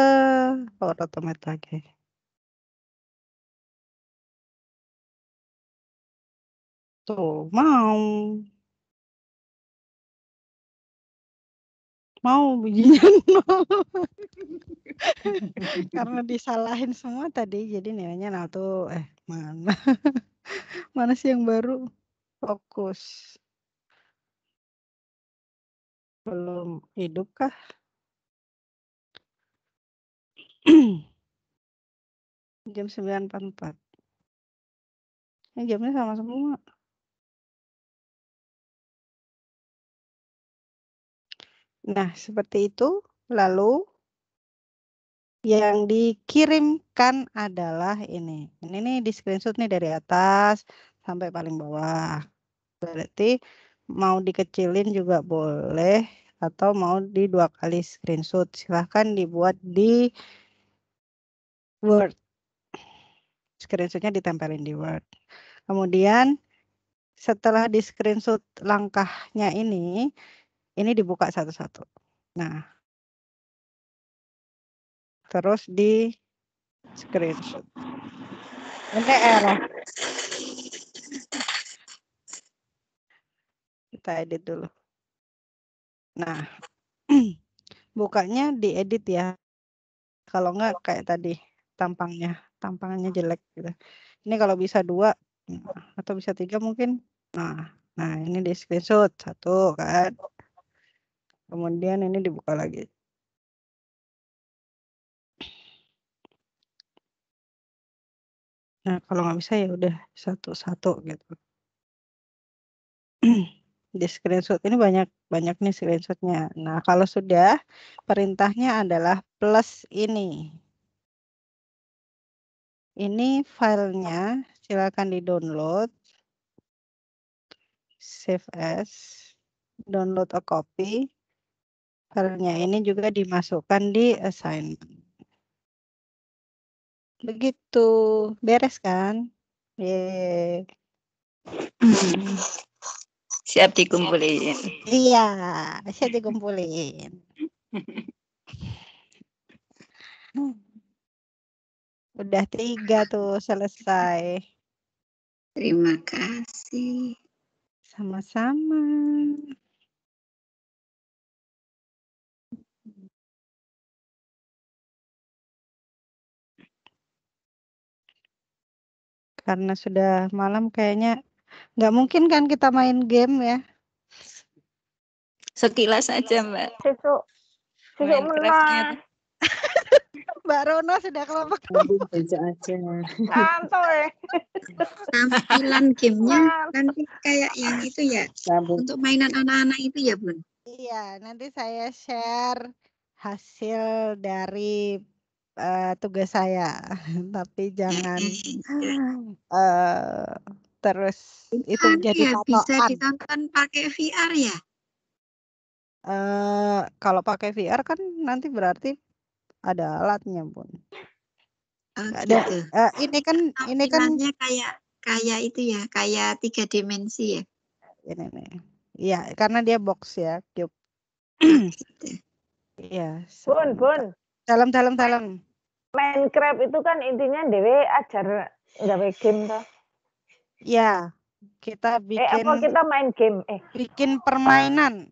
Power Automate lagi. Tuh, mau bijinya 0. Karena disalahin semua tadi, jadi nilainya 0 tuh. Mana? Mana sih yang baru? Fokus. Belum hidup kah? Jam 9.44. Ini jamnya sama semua. Nah, seperti itu. Lalu yang dikirimkan adalah ini. Ini nih di screenshot nih dari atas sampai paling bawah. Berarti mau dikecilin juga boleh atau mau di 2 kali screenshot. Silahkan dibuat di Word. Screenshotnya ditempelin di Word. Kemudian setelah di screenshot langkahnya ini dibuka satu-satu. Nah, terus di screenshot. Ini error. Kita edit dulu. Nah, bukanya diedit ya. Kalau enggak kayak tadi tampangnya jelek gitu. Ini kalau bisa 2 atau bisa 3 mungkin. Nah ini di screenshot 1 kan. Kemudian ini dibuka lagi. Nah kalau nggak bisa ya udah satu-satu gitu. Di screenshot ini banyak nih screenshotnya. Nah kalau sudah perintahnya adalah plus ini. Ini filenya silakan di-download, save as, download a copy. Filenya ini juga dimasukkan di assignment. Begitu, beres kan? Yeay. Siap dikumpulin. Iya, siap dikumpulin. Udah 3 tuh selesai. Terima kasih. Sama-sama. Karena sudah malam kayaknya nggak mungkin kan kita main game ya. Sekilas aja Mbak. Sesuk Minecraft-nya. menang. Mbak Rono sudah kelompok. Besok aja. Santai. Tampilan gamenya nanti kayak yang itu ya. Sambung. Untuk mainan anak-anak itu ya Bun. Iya, nanti saya share hasil dari tugas saya. Tapi jangan terus itu jadi ya, bisa patokan. ditonton pakai VR ya? Kalau pakai VR kan nanti berarti ada alatnya, Bun. Ada, Gitu. ini kan Tampilannya kayak itu ya, kayak 3 dimensi ya. ini nih. Iya, karena dia box ya, cube. Iya. Bun. Dalam. Minecraft itu kan intinya dewe ajar gawe game toh. Ya, kita bikin. Apa kita main game? Bikin permainan.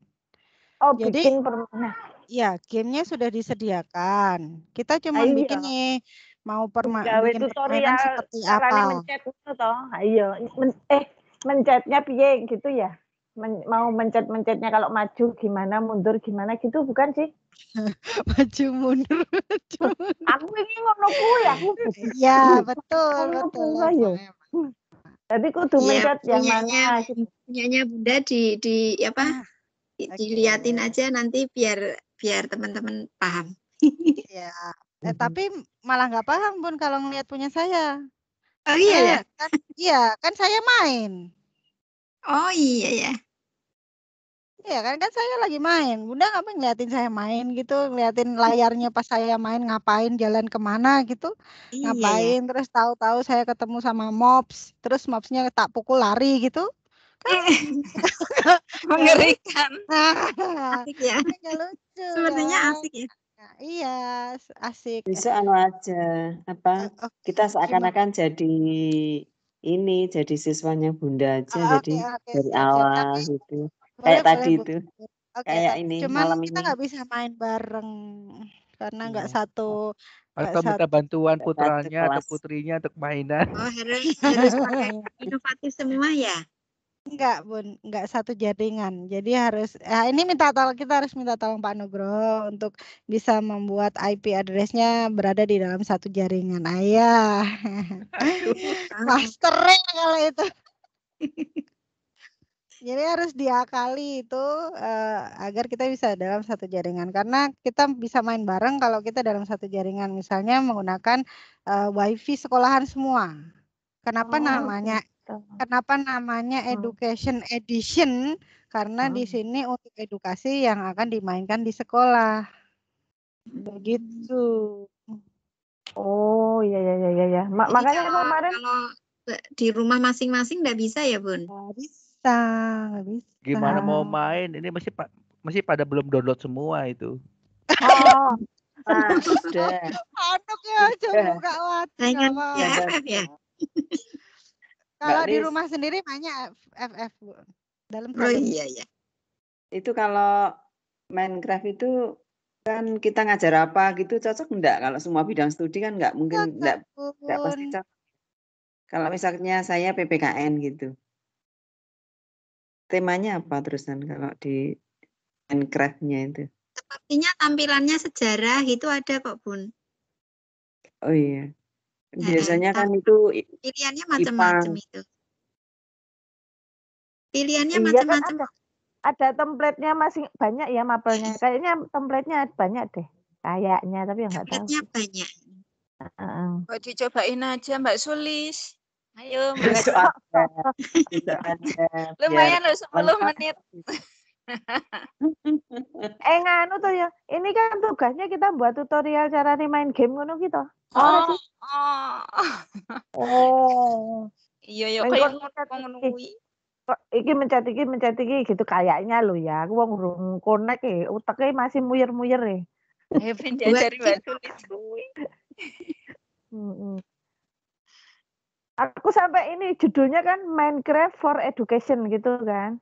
Oh, Jadi, bikin permainan. Ya, gamenya sudah disediakan. Kita cuma bikin nih mau bikin permainan seperti apa. Mencet itu toh. Ayo, mencetnya piye gitu ya. Mau mencet-mencetnya kalau maju gimana, mundur gimana gitu bukan sih? Maju mundur. Aku ingin ngono kuwi aku. Ya, betul. Jadi kudu mencet yang mana. Punyanya Bunda di apa? Diliatin aja nanti biar teman-teman paham. Ya, tapi malah nggak paham Bun kalau ngeliat punya saya. Oh iya ya? Kan saya main. Oh iya ya. Iya kan saya lagi main. Bunda ngapain ngeliatin saya main gitu, ngeliatin layarnya pas saya main ngapain, jalan kemana gitu, ngapain. Terus tahu-tahu saya ketemu sama mobs, terus mobsnya tak pukul lari gitu. Mengerikan. Asik ya. Lucu. Sepertinya asik ya. Nah, iya, asik. Besok aja kita seakan-akan jadi siswanya Bunda aja, jadi dari awal gitu. Kayak tadi itu. Kayak ini Cuman malam kita ini. nggak bisa main bareng karena nggak satu. Atau minta bantuan putranya atau putrinya untuk mainan. Oh, harus pakai inovatif semua ya? Enggak, Bun, enggak satu jaringan. Jadi ini kita harus minta tolong Pak Nugroho untuk bisa membuat IP address-nya berada di dalam satu jaringan. Ayah. Masternya kalau itu. Jadi harus diakali itu agar kita bisa dalam satu jaringan. Karena kita bisa main bareng kalau kita dalam satu jaringan. Misalnya menggunakan WiFi sekolahan semua. Kenapa namanya Education Edition? Karena di sini untuk edukasi yang akan dimainkan di sekolah. Begitu. Oh, iya. Jadi Makanya kalau kemarin di rumah masing-masing nggak bisa ya, Bun? Nggak bisa. Gimana mau main? Ini masih pada belum download semua itu. Oh, Sudah. Aduh ya, coba buka mati nggak mau. Ya FF ya. Kalau di Lis, rumah sendiri mainnya FF, Bu. Dalam Oh dalam. iya. itu kalau Minecraft itu kan kita ngajar apa gitu cocok enggak? Kalau semua bidang studi kan enggak mungkin enggak pasti Bun. cocok. Kalau misalnya saya PPKN gitu. Temanya apa terusan kalau di Minecraft-nya itu? Sepertinya tampilannya sejarah itu ada kok, Bun. Oh iya. Biasanya kan itu Pilihannya IPA. macam-macam itu. Pilihannya iya kan macam-macam. ada template-nya masih banyak ya mapelnya. Kayaknya template-nya banyak deh. Kayaknya, tapi ya nggak tahu. Template-nya banyak. Kok dicobain aja Mbak Sulis. Ayo Mbak Besok ada. Lumayan loh 10 menit. Nganu tuh ya. Ini kan tugasnya kita buat tutorial cara main game ngono gitu. Oh. Iya ya kayak ngono kuwi. Iki mencet iki gitu kayaknya lo ya. Aku wong urung konek uteke masih muyer-muyer ya. Ben diajari Mbak Sulis kuwi. Aku sampai ini judulnya kan Minecraft for Education gitu kan.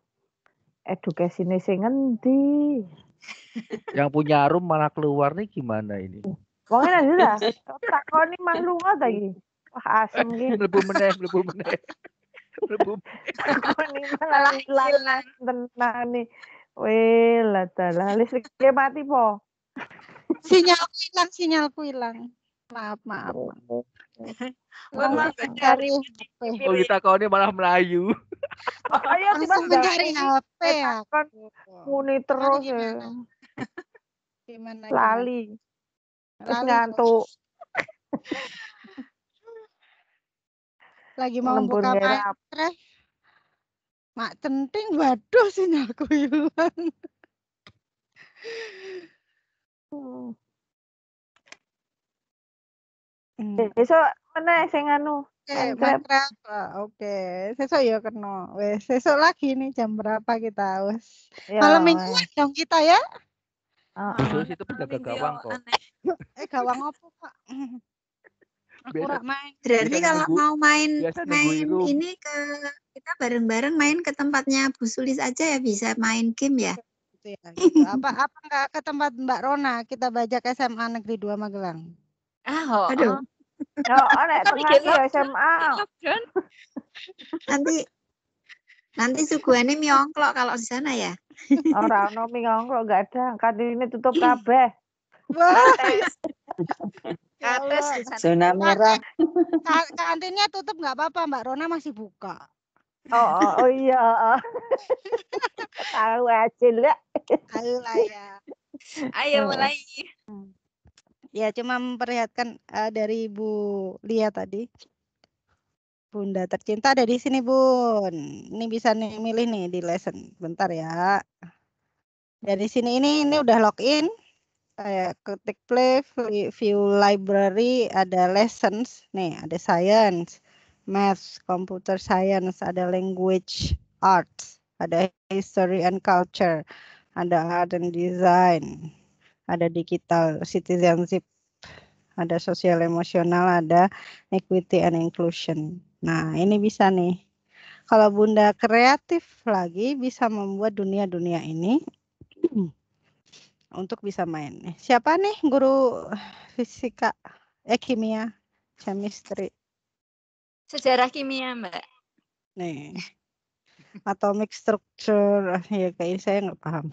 Edukasi ini sing ngendi? Yang punya room malah keluar nih gimana ini? Wong enak sudah. Takoni mah lunga ta iki. Wah asem iki. Mlebu meneh. Takoni malah hilang tenan nih. Weh lah dalah lis iki mati po. Sinyalku hilang. Maaf. Mencari Oh kita kau ini malah Melayu. Ayo langsung mencari HP ya. Muni terus ya. Gimana? Lali. Terus ngantuk. Lagi mau buka Minecraft. Mak centing, waduh sinyalku hilang. Besok mana sing anu? Minecraft. Oke. Sesuk ya kena. Wes, sesuk lagi nih jam berapa kita wes. Malam mingguan dong kita ya. Terus itu penjaga gawang kok. Gawang apa, Pak? Aku Biasa, main. Berarti kalau mau main nunggu ini kita bareng-bareng main ke tempatnya Bu Sulis aja ya bisa main game ya. Gitu. Apa enggak ke tempat Mbak Rona kita bajak SMA Negeri 2 Magelang. Aduh. Nek tengah SMA. Nanti suguhannya mie ongklok kalau di sana ya. Ora ono mie ongklok enggak ada. Kantinnya tutup kabeh. Kates zona merah. Kantinnya tutup enggak apa-apa, Mbak Rona masih buka. Oh iya. Tahu aja lah. Ayo lah ya. Ayo mulai. Ya cuma memperlihatkan dari Bu Lia tadi. Bunda tercinta ada di sini, Bun. Ini bisa nih milih nih di lesson. Bentar ya. Dari sini ini udah login. Ketik play, view library, ada lessons. Nih, ada science, math, computer science, ada language arts, ada history and culture, ada art and design, ada digital citizenship, ada sosial emosional, ada equity and inclusion. Nah, ini bisa nih. Kalau Bunda kreatif lagi bisa membuat dunia-dunia ini untuk bisa main. Siapa nih guru fisika, kimia, chemistry? Sejarah kimia, Mbak. Nih. Atomic structure, ya kayak saya nggak paham.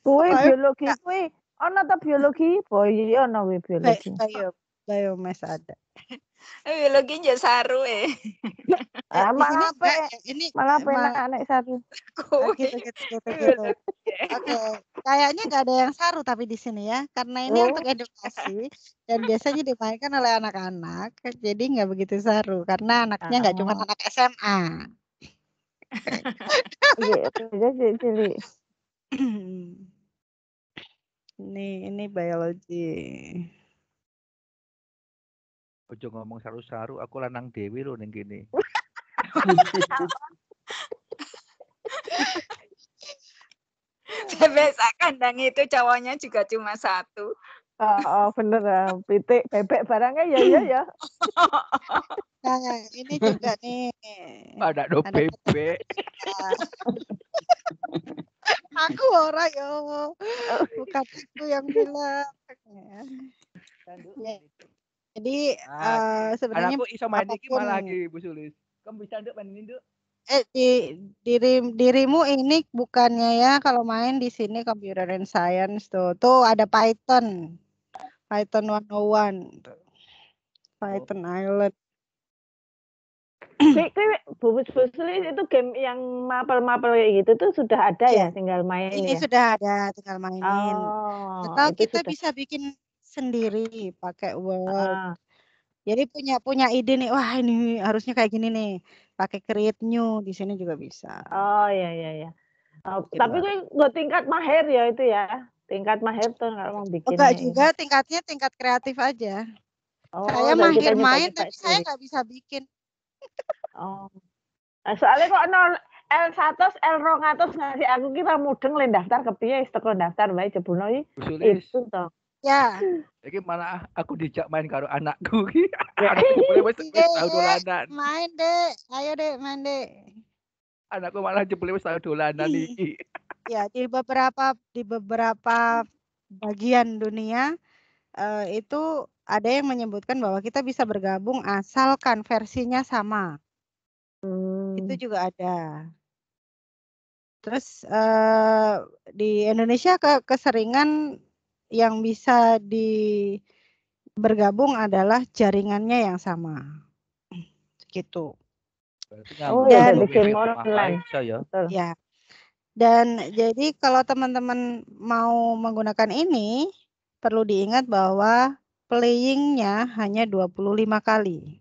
Kue biologi, kue ono ta biologi? Iya ono biologi. Biomass ada. Biologi nja saru Malah anak satu. Gitu. Oke, kayaknya nggak ada yang saru tapi di sini ya, karena ini untuk edukasi dan biasanya dimainkan oleh anak-anak, jadi nggak begitu saru karena anaknya nggak cuma anak SMA. Ini biologi. Ojo ngomong saru-saru, aku lanang dewi lho ning kene. Biasa kandang itu cowoknya juga cuma satu. Oh, bener ya. Pitik, bebek barangnya ya. Nah, ini juga nih. Ada do bebek. Aku orang ya, bukan aku yang bilang. Ya, jadi sebenarnya anakku iso main iki apapun malah lagi Bu Sulis. Kamu bisa nduk main ini nduk? dirimu ini bukannya ya kalau main di sini computer and science tuh ada Python 101 Python Island. Bu Sulis itu game yang mapel-mapel kayak gitu tuh sudah ada ya, tinggal main Ini ya. sudah ada, tinggal mainin. Atau kita sudah. bisa bikin sendiri pakai Word. Jadi punya ide nih, wah ini harusnya kayak gini nih, pakai create new di sini juga bisa. Oh ya. Tapi gue tingkat mahir ya itu ya, tingkat mahir tuh kalau mau bikin. Enggak juga, tingkatnya tingkat kreatif aja. Saya mahir main tapi saya nggak bisa bikin. Soalnya kok L100, L200 ngasih aku kira mudeng le daftar kepiye teko daftar wae jebulno itu toh. Ya. Iki malah aku dijak main karo anakku iki. Anakku jebule wis tau dolanan. Main deh, ayo deh main deh. Anakku malah jebule wis tau dolanan iki. Ya, di beberapa bagian dunia itu ada yang menyebutkan bahwa kita bisa bergabung asalkan versinya sama. Itu juga ada. Terus di Indonesia keseringan yang bisa bergabung adalah jaringannya yang sama. Gitu. Ya, bikin online. Ya. Dan jadi kalau teman-teman mau menggunakan ini, perlu diingat bahwa playing-nya hanya 25 kali.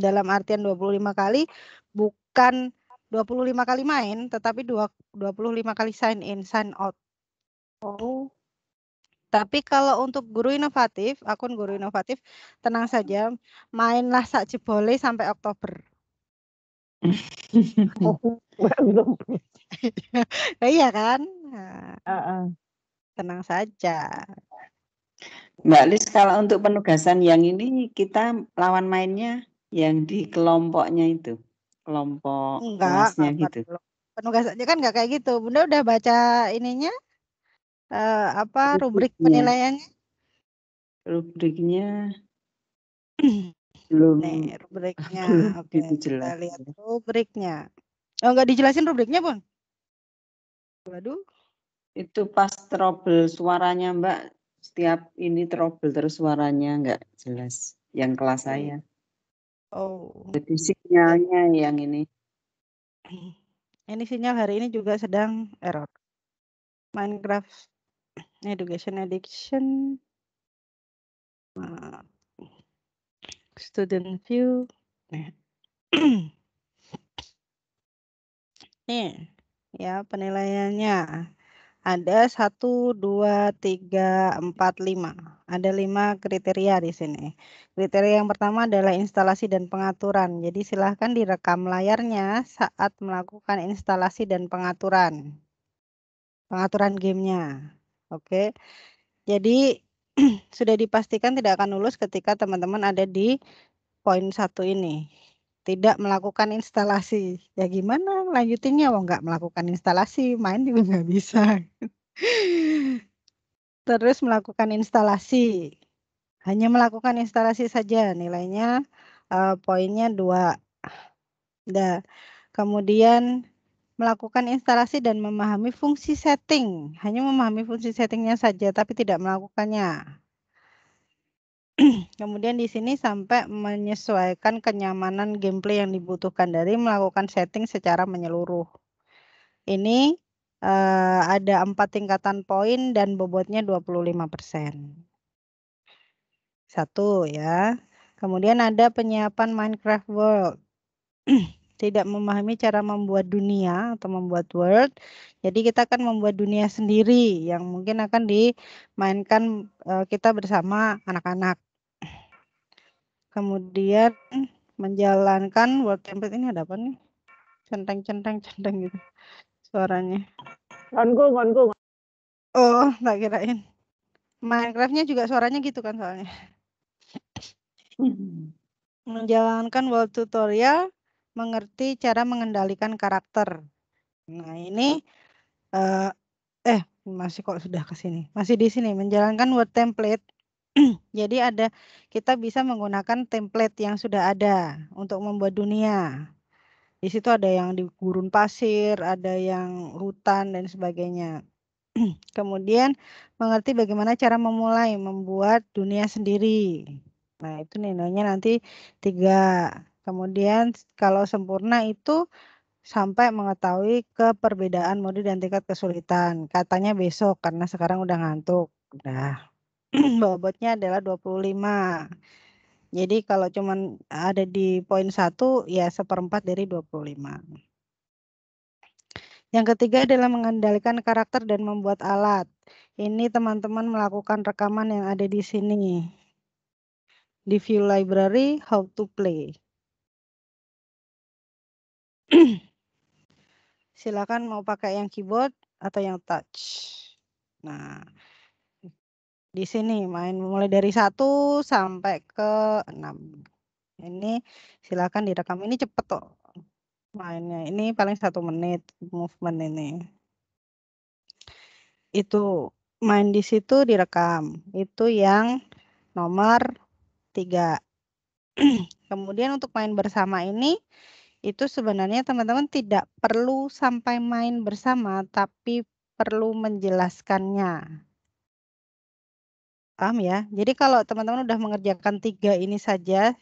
Dalam artian 25 kali bukan 25 kali main, tetapi 25 kali sign in, sign out. Tapi kalau untuk guru inovatif, akun guru inovatif, tenang saja, mainlah sak jebole sampai Oktober. Iya kan? Tenang saja. Mbak Lis, kalau untuk penugasan yang ini kita lawan mainnya yang di kelompoknya itu, kelompok kelasnya gitu. Penugasannya kan nggak kayak gitu. Bunda udah baca ininya, rubrik penilaiannya? Rubriknya belum. Nih, rubriknya. Oke, kita lihat rubriknya. Oh, nggak dijelasin rubriknya, Bun? Waduh. Itu pas trouble suaranya, Mbak. Setiap ini trouble terus suaranya nggak jelas. Yang kelas saya. Jadi sinyalnya yang ini. Ini sinyal hari ini juga sedang error. Minecraft Education Addiction. Student view. Nih, ya penilaiannya. Ada 1, 2, 3, 4, 5. Ada 5 kriteria di sini. Kriteria yang pertama adalah instalasi dan pengaturan. Jadi silahkan direkam layarnya saat melakukan instalasi dan pengaturan. Pengaturan gamenya. Oke. Jadi sudah dipastikan tidak akan lulus ketika teman-teman ada di poin 1 ini. Tidak melakukan instalasi. Ya gimana lanjutinnya? Nggak melakukan instalasi, main juga nggak bisa. Terus melakukan instalasi. Hanya melakukan instalasi saja, nilainya poinnya 2. Nah, kemudian melakukan instalasi dan memahami fungsi setting. Hanya memahami fungsi settingnya saja, tapi tidak melakukannya. Kemudian di sini sampai menyesuaikan kenyamanan gameplay yang dibutuhkan dari melakukan setting secara menyeluruh. Ini ada 4 tingkatan poin dan bobotnya 25%. 1 ya. Kemudian ada penyiapan Minecraft World. Tidak memahami cara membuat dunia atau membuat world. Jadi kita akan membuat dunia sendiri yang mungkin akan dimainkan kita bersama anak-anak. Kemudian menjalankan word template ini ada apa nih? Centang gitu suaranya. Ngonku. Oh, tak kirain. Minecraft-nya juga suaranya gitu kan soalnya. Menjalankan world tutorial, mengerti cara mengendalikan karakter. Nah, ini masih kok sudah ke sini. Masih di sini menjalankan word template. Jadi kita bisa menggunakan template yang sudah ada untuk membuat dunia. Di situ ada yang di gurun pasir, ada yang hutan dan sebagainya. Kemudian mengerti bagaimana cara membuat dunia sendiri. Nah, itu nilainya nanti 3. Kemudian kalau sempurna itu sampai mengetahui perbedaan mode dan tingkat kesulitan. Katanya besok karena sekarang udah ngantuk. Udah. Bobotnya adalah 25. Jadi kalau cuman ada di poin 1 ya 1/4 dari 25. Yang ketiga adalah mengendalikan karakter dan membuat alat. Ini teman-teman melakukan rekaman yang ada di sini. Di view library, how to play. Silakan mau pakai yang keyboard atau yang touch. Nah, di sini main mulai dari 1 sampai ke 6. Ini silakan direkam. Ini cepet kok mainnya. Ini paling 1 menit movement ini. Itu main di situ direkam. Itu yang nomor 3. Kemudian untuk main bersama ini itu sebenarnya teman-teman tidak perlu sampai main bersama, tapi perlu menjelaskannya. Paham ya? Jadi kalau teman-teman udah mengerjakan 3 ini saja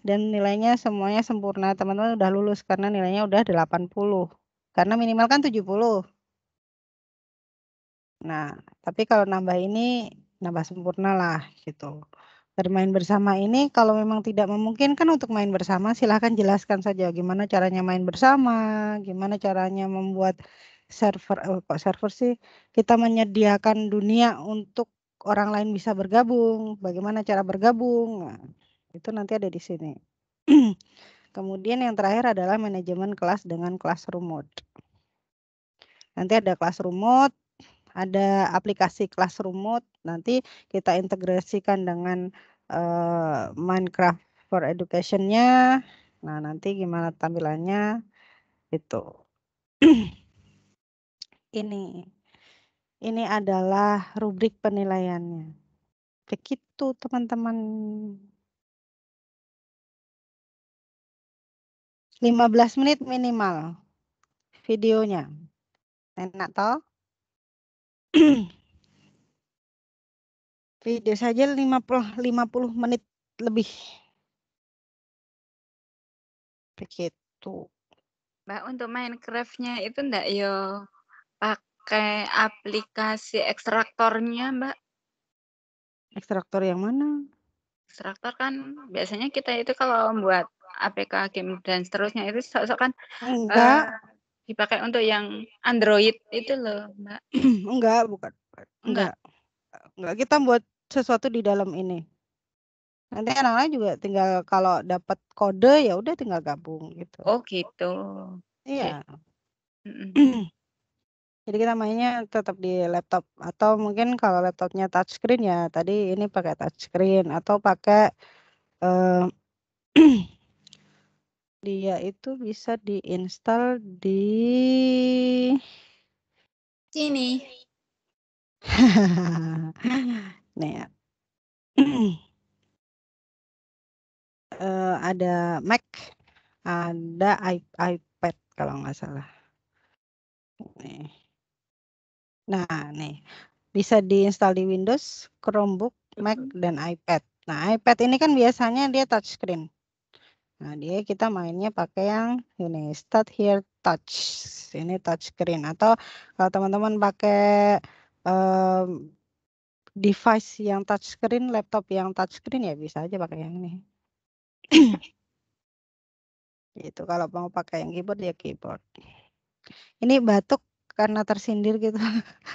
dan nilainya semuanya sempurna, teman-teman udah lulus karena nilainya udah 80. Karena minimal kan 70. Nah, tapi kalau nambah ini nambah sempurna lah gitu. Bermain bersama ini kalau memang tidak memungkinkan untuk main bersama, silahkan jelaskan saja gimana caranya main bersama, gimana caranya membuat server sih, kita menyediakan dunia untuk orang lain bisa bergabung, bagaimana cara bergabung. Nah, itu nanti ada di sini. Kemudian yang terakhir adalah manajemen kelas dengan classroom mode. Nanti ada classroom mode, ada aplikasi classroom mode, nanti kita integrasikan dengan Minecraft for Education-nya. Nah, nanti gimana tampilannya itu. Ini adalah rubrik penilaiannya. Begitu, teman-teman. 15 menit minimal videonya. Enak toh? Video saja 50 menit lebih. Begitu. Mbak, untuk Minecraft-nya itu enggak yo pakai aplikasi ekstraktornya, Mbak? Ekstraktor yang mana? Ekstraktor kan biasanya kita itu kalau membuat APK game dan seterusnya itu sok-sok kan Enggak. Dipakai untuk yang Android itu loh, Mbak. Enggak, bukan. Enggak. Kita buat sesuatu di dalam ini. Nanti anak-anak juga tinggal kalau dapat kode ya udah tinggal gabung gitu. Oh gitu. Iya. Jadi kita mainnya tetap di laptop atau mungkin kalau laptopnya touchscreen ya tadi ini pakai touchscreen atau pakai dia itu bisa diinstal di sini. Nih ya. Ada Mac, ada iPad kalau nggak salah. Nih. Nah, nih bisa diinstal di Windows, Chromebook, Mac, dan iPad. Nah, iPad ini kan biasanya dia touchscreen. Nah, kita mainnya pakai yang ini, Start Here Touch. Ini touchscreen. Atau kalau teman-teman pakai device yang touchscreen, laptop yang touchscreen ya bisa aja pakai yang ini. Gitu. Kalau mau pakai yang keyboard ya keyboard. Ini batuk karena tersindir gitu.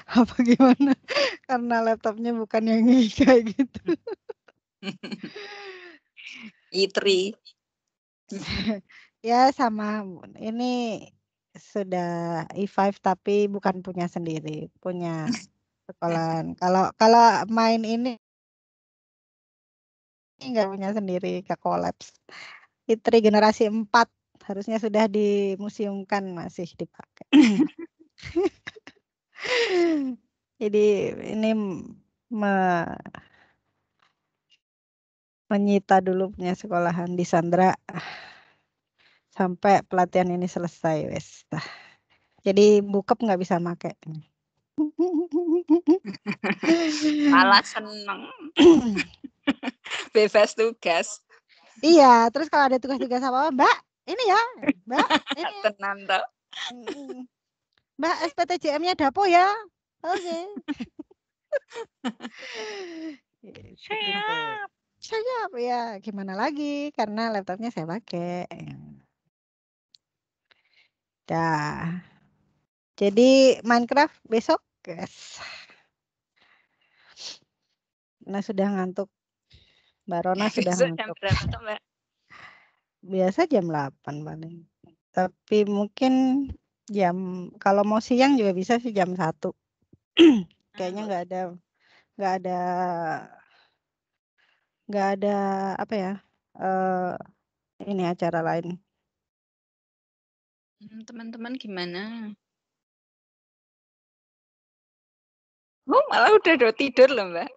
Apa gimana? Karena laptopnya bukan yang kayak gitu. Itri. Ya sama ini sudah E5 tapi bukan punya sendiri, punya sekolahan. Kalau main ini nggak punya sendiri, ke kolaps. Itri generasi 4 harusnya sudah dimuseumkan, masih dipakai. Jadi ini menyita dulu punya sekolahan di Sandra sampai pelatihan ini selesai wes. Jadi bukep nggak bisa pakai. Malah seneng. Bebas tugas. Iya, terus kalau ada tugas-tugas apa, Mbak, ini ya, Mbak, ini ya. Tenang toh. Mbak, SPTJM-nya Dapo ya. Oke. Siap. Siap ya, gimana lagi? Karena laptopnya saya pakai. Dah. Jadi Minecraft besok, guys. Nah, sudah ngantuk. Mbak Rona sudah Besok jam ngantuk. berapa tuh, Mbak? Biasa jam 8 paling. Tapi mungkin kalau mau siang juga bisa sih jam 1. Kayaknya nggak ada apa ya? Ini acara lain. Teman-teman gimana? Oh, malah udah tidur loh, Mbak.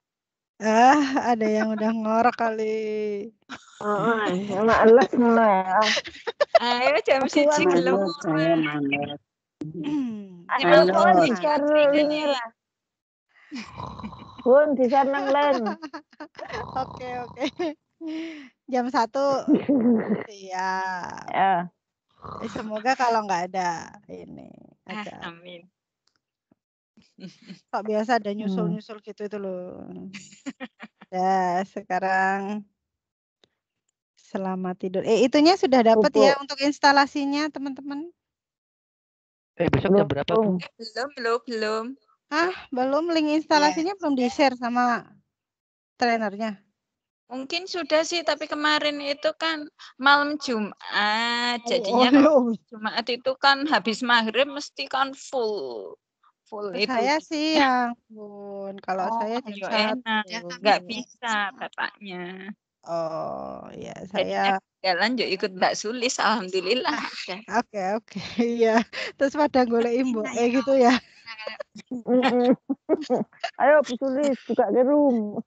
Ada yang udah ngorok kali. Males mulai. Ayo jam 1 gelem. Saya manut. Ayo kawan di-share linknya lah. Bun, di-share nang link. Oke. Jam 1. Iya. Ya. Semoga kalau nggak ada ini. Amin. Kok biasa ada nyusul gitu itu loh. Ya, sekarang selamat tidur. Itunya sudah dapat ya untuk instalasinya, teman-teman? Besok jam berapa, Bu? Belum. Belum. Link instalasinya belum di-share sama trainernya. Mungkin sudah sih, tapi kemarin itu kan malam Jumat. Jadinya kalau Jumat itu kan habis maghrib mesti kan full itu. Saya sih yang Bun. Kalau saya jam 1. Enak. Nggak bisa katanya. Oh, ya Jadinya saya jalan yuk ikut Mbak Sulis, alhamdulillah. Oke. Iya. Terus pada golek imbok gitu ya. Ayo Bu Sulis buka ke room.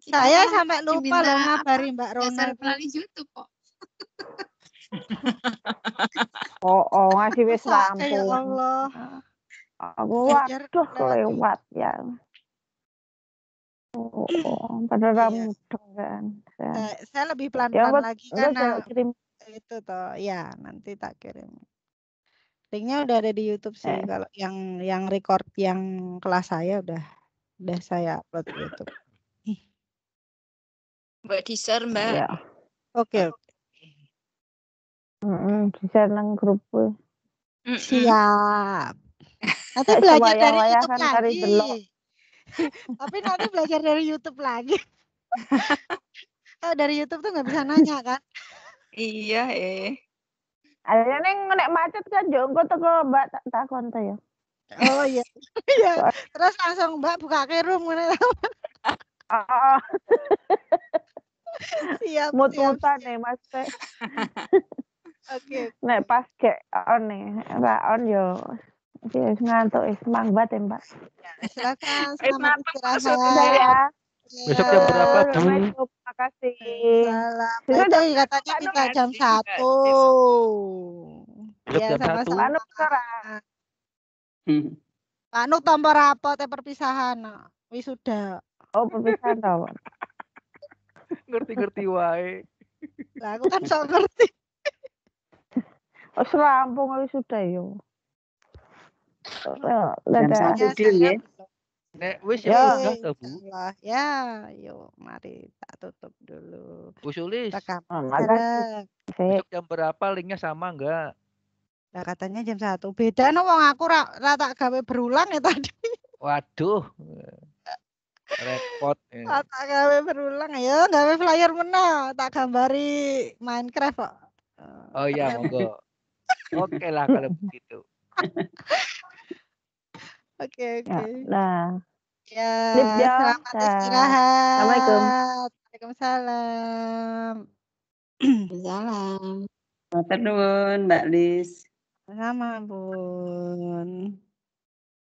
Saya sampai lupa loh ngabari Mbak Rona. YouTube kok. Ngasih wis rampung. Ya Allah. Aku waduh kelewat ya. Padahal mudeng kan. Saya lebih pelan-pelan lagi karena itu toh. Ya, nanti tak kirim. Linknya udah ada di YouTube sih. Kalau yang record yang kelas saya udah saya upload di YouTube. Mbak di-share, Mbak. Ya. Oke. Di-share nang grup. Siap. Nanti belajar dari YouTube lagi. Tapi nanti belajar dari YouTube lagi. Dari YouTube tuh nggak bisa nanya kan? Iya, Ada neng nek macet kan jongko teko Mbak tak takon ta ya. Oh iya. Iya. Terus langsung Mbak buka ke room ngene. Siap. Mut-mutan nih Mas. Oke. Nek pas gek on nih, Mbak on yo. Wis ngantuk wis mangbat ya, Mbak. Silakan selamat istirahat ya. Besok jam berapa, Bu? Terima kasih. Salam. Itu katanya kita jam 1. Ya, sama-sama. Anu Anu tambah rapot perpisahan. Wisuda. Oh, perpisahan tau. Ngerti-ngerti wae. Lah aku kan sok ngerti. Wis rampung wisuda yo. Jam 1 dulu ya. Nek wis ya udah toh, Bu. Ya, yuk mari tak tutup dulu. Bu Sulis. Besok jam berapa? Linknya sama enggak? Nah, katanya jam 1. Beda no wong aku rata gawe berulang ya tadi. Waduh. repot. Tak gawe berulang ya, gawe flyer meneh, tak gambari Minecraft kok. Oh iya, monggo. Oke lah kalau begitu. Oke. Ya, nah. Ya, Lip ya. selamat istirahat. Assalamualaikum. Waalaikumsalam. Salam. Matur nuwun, Mbak Lis. Sama, Bun.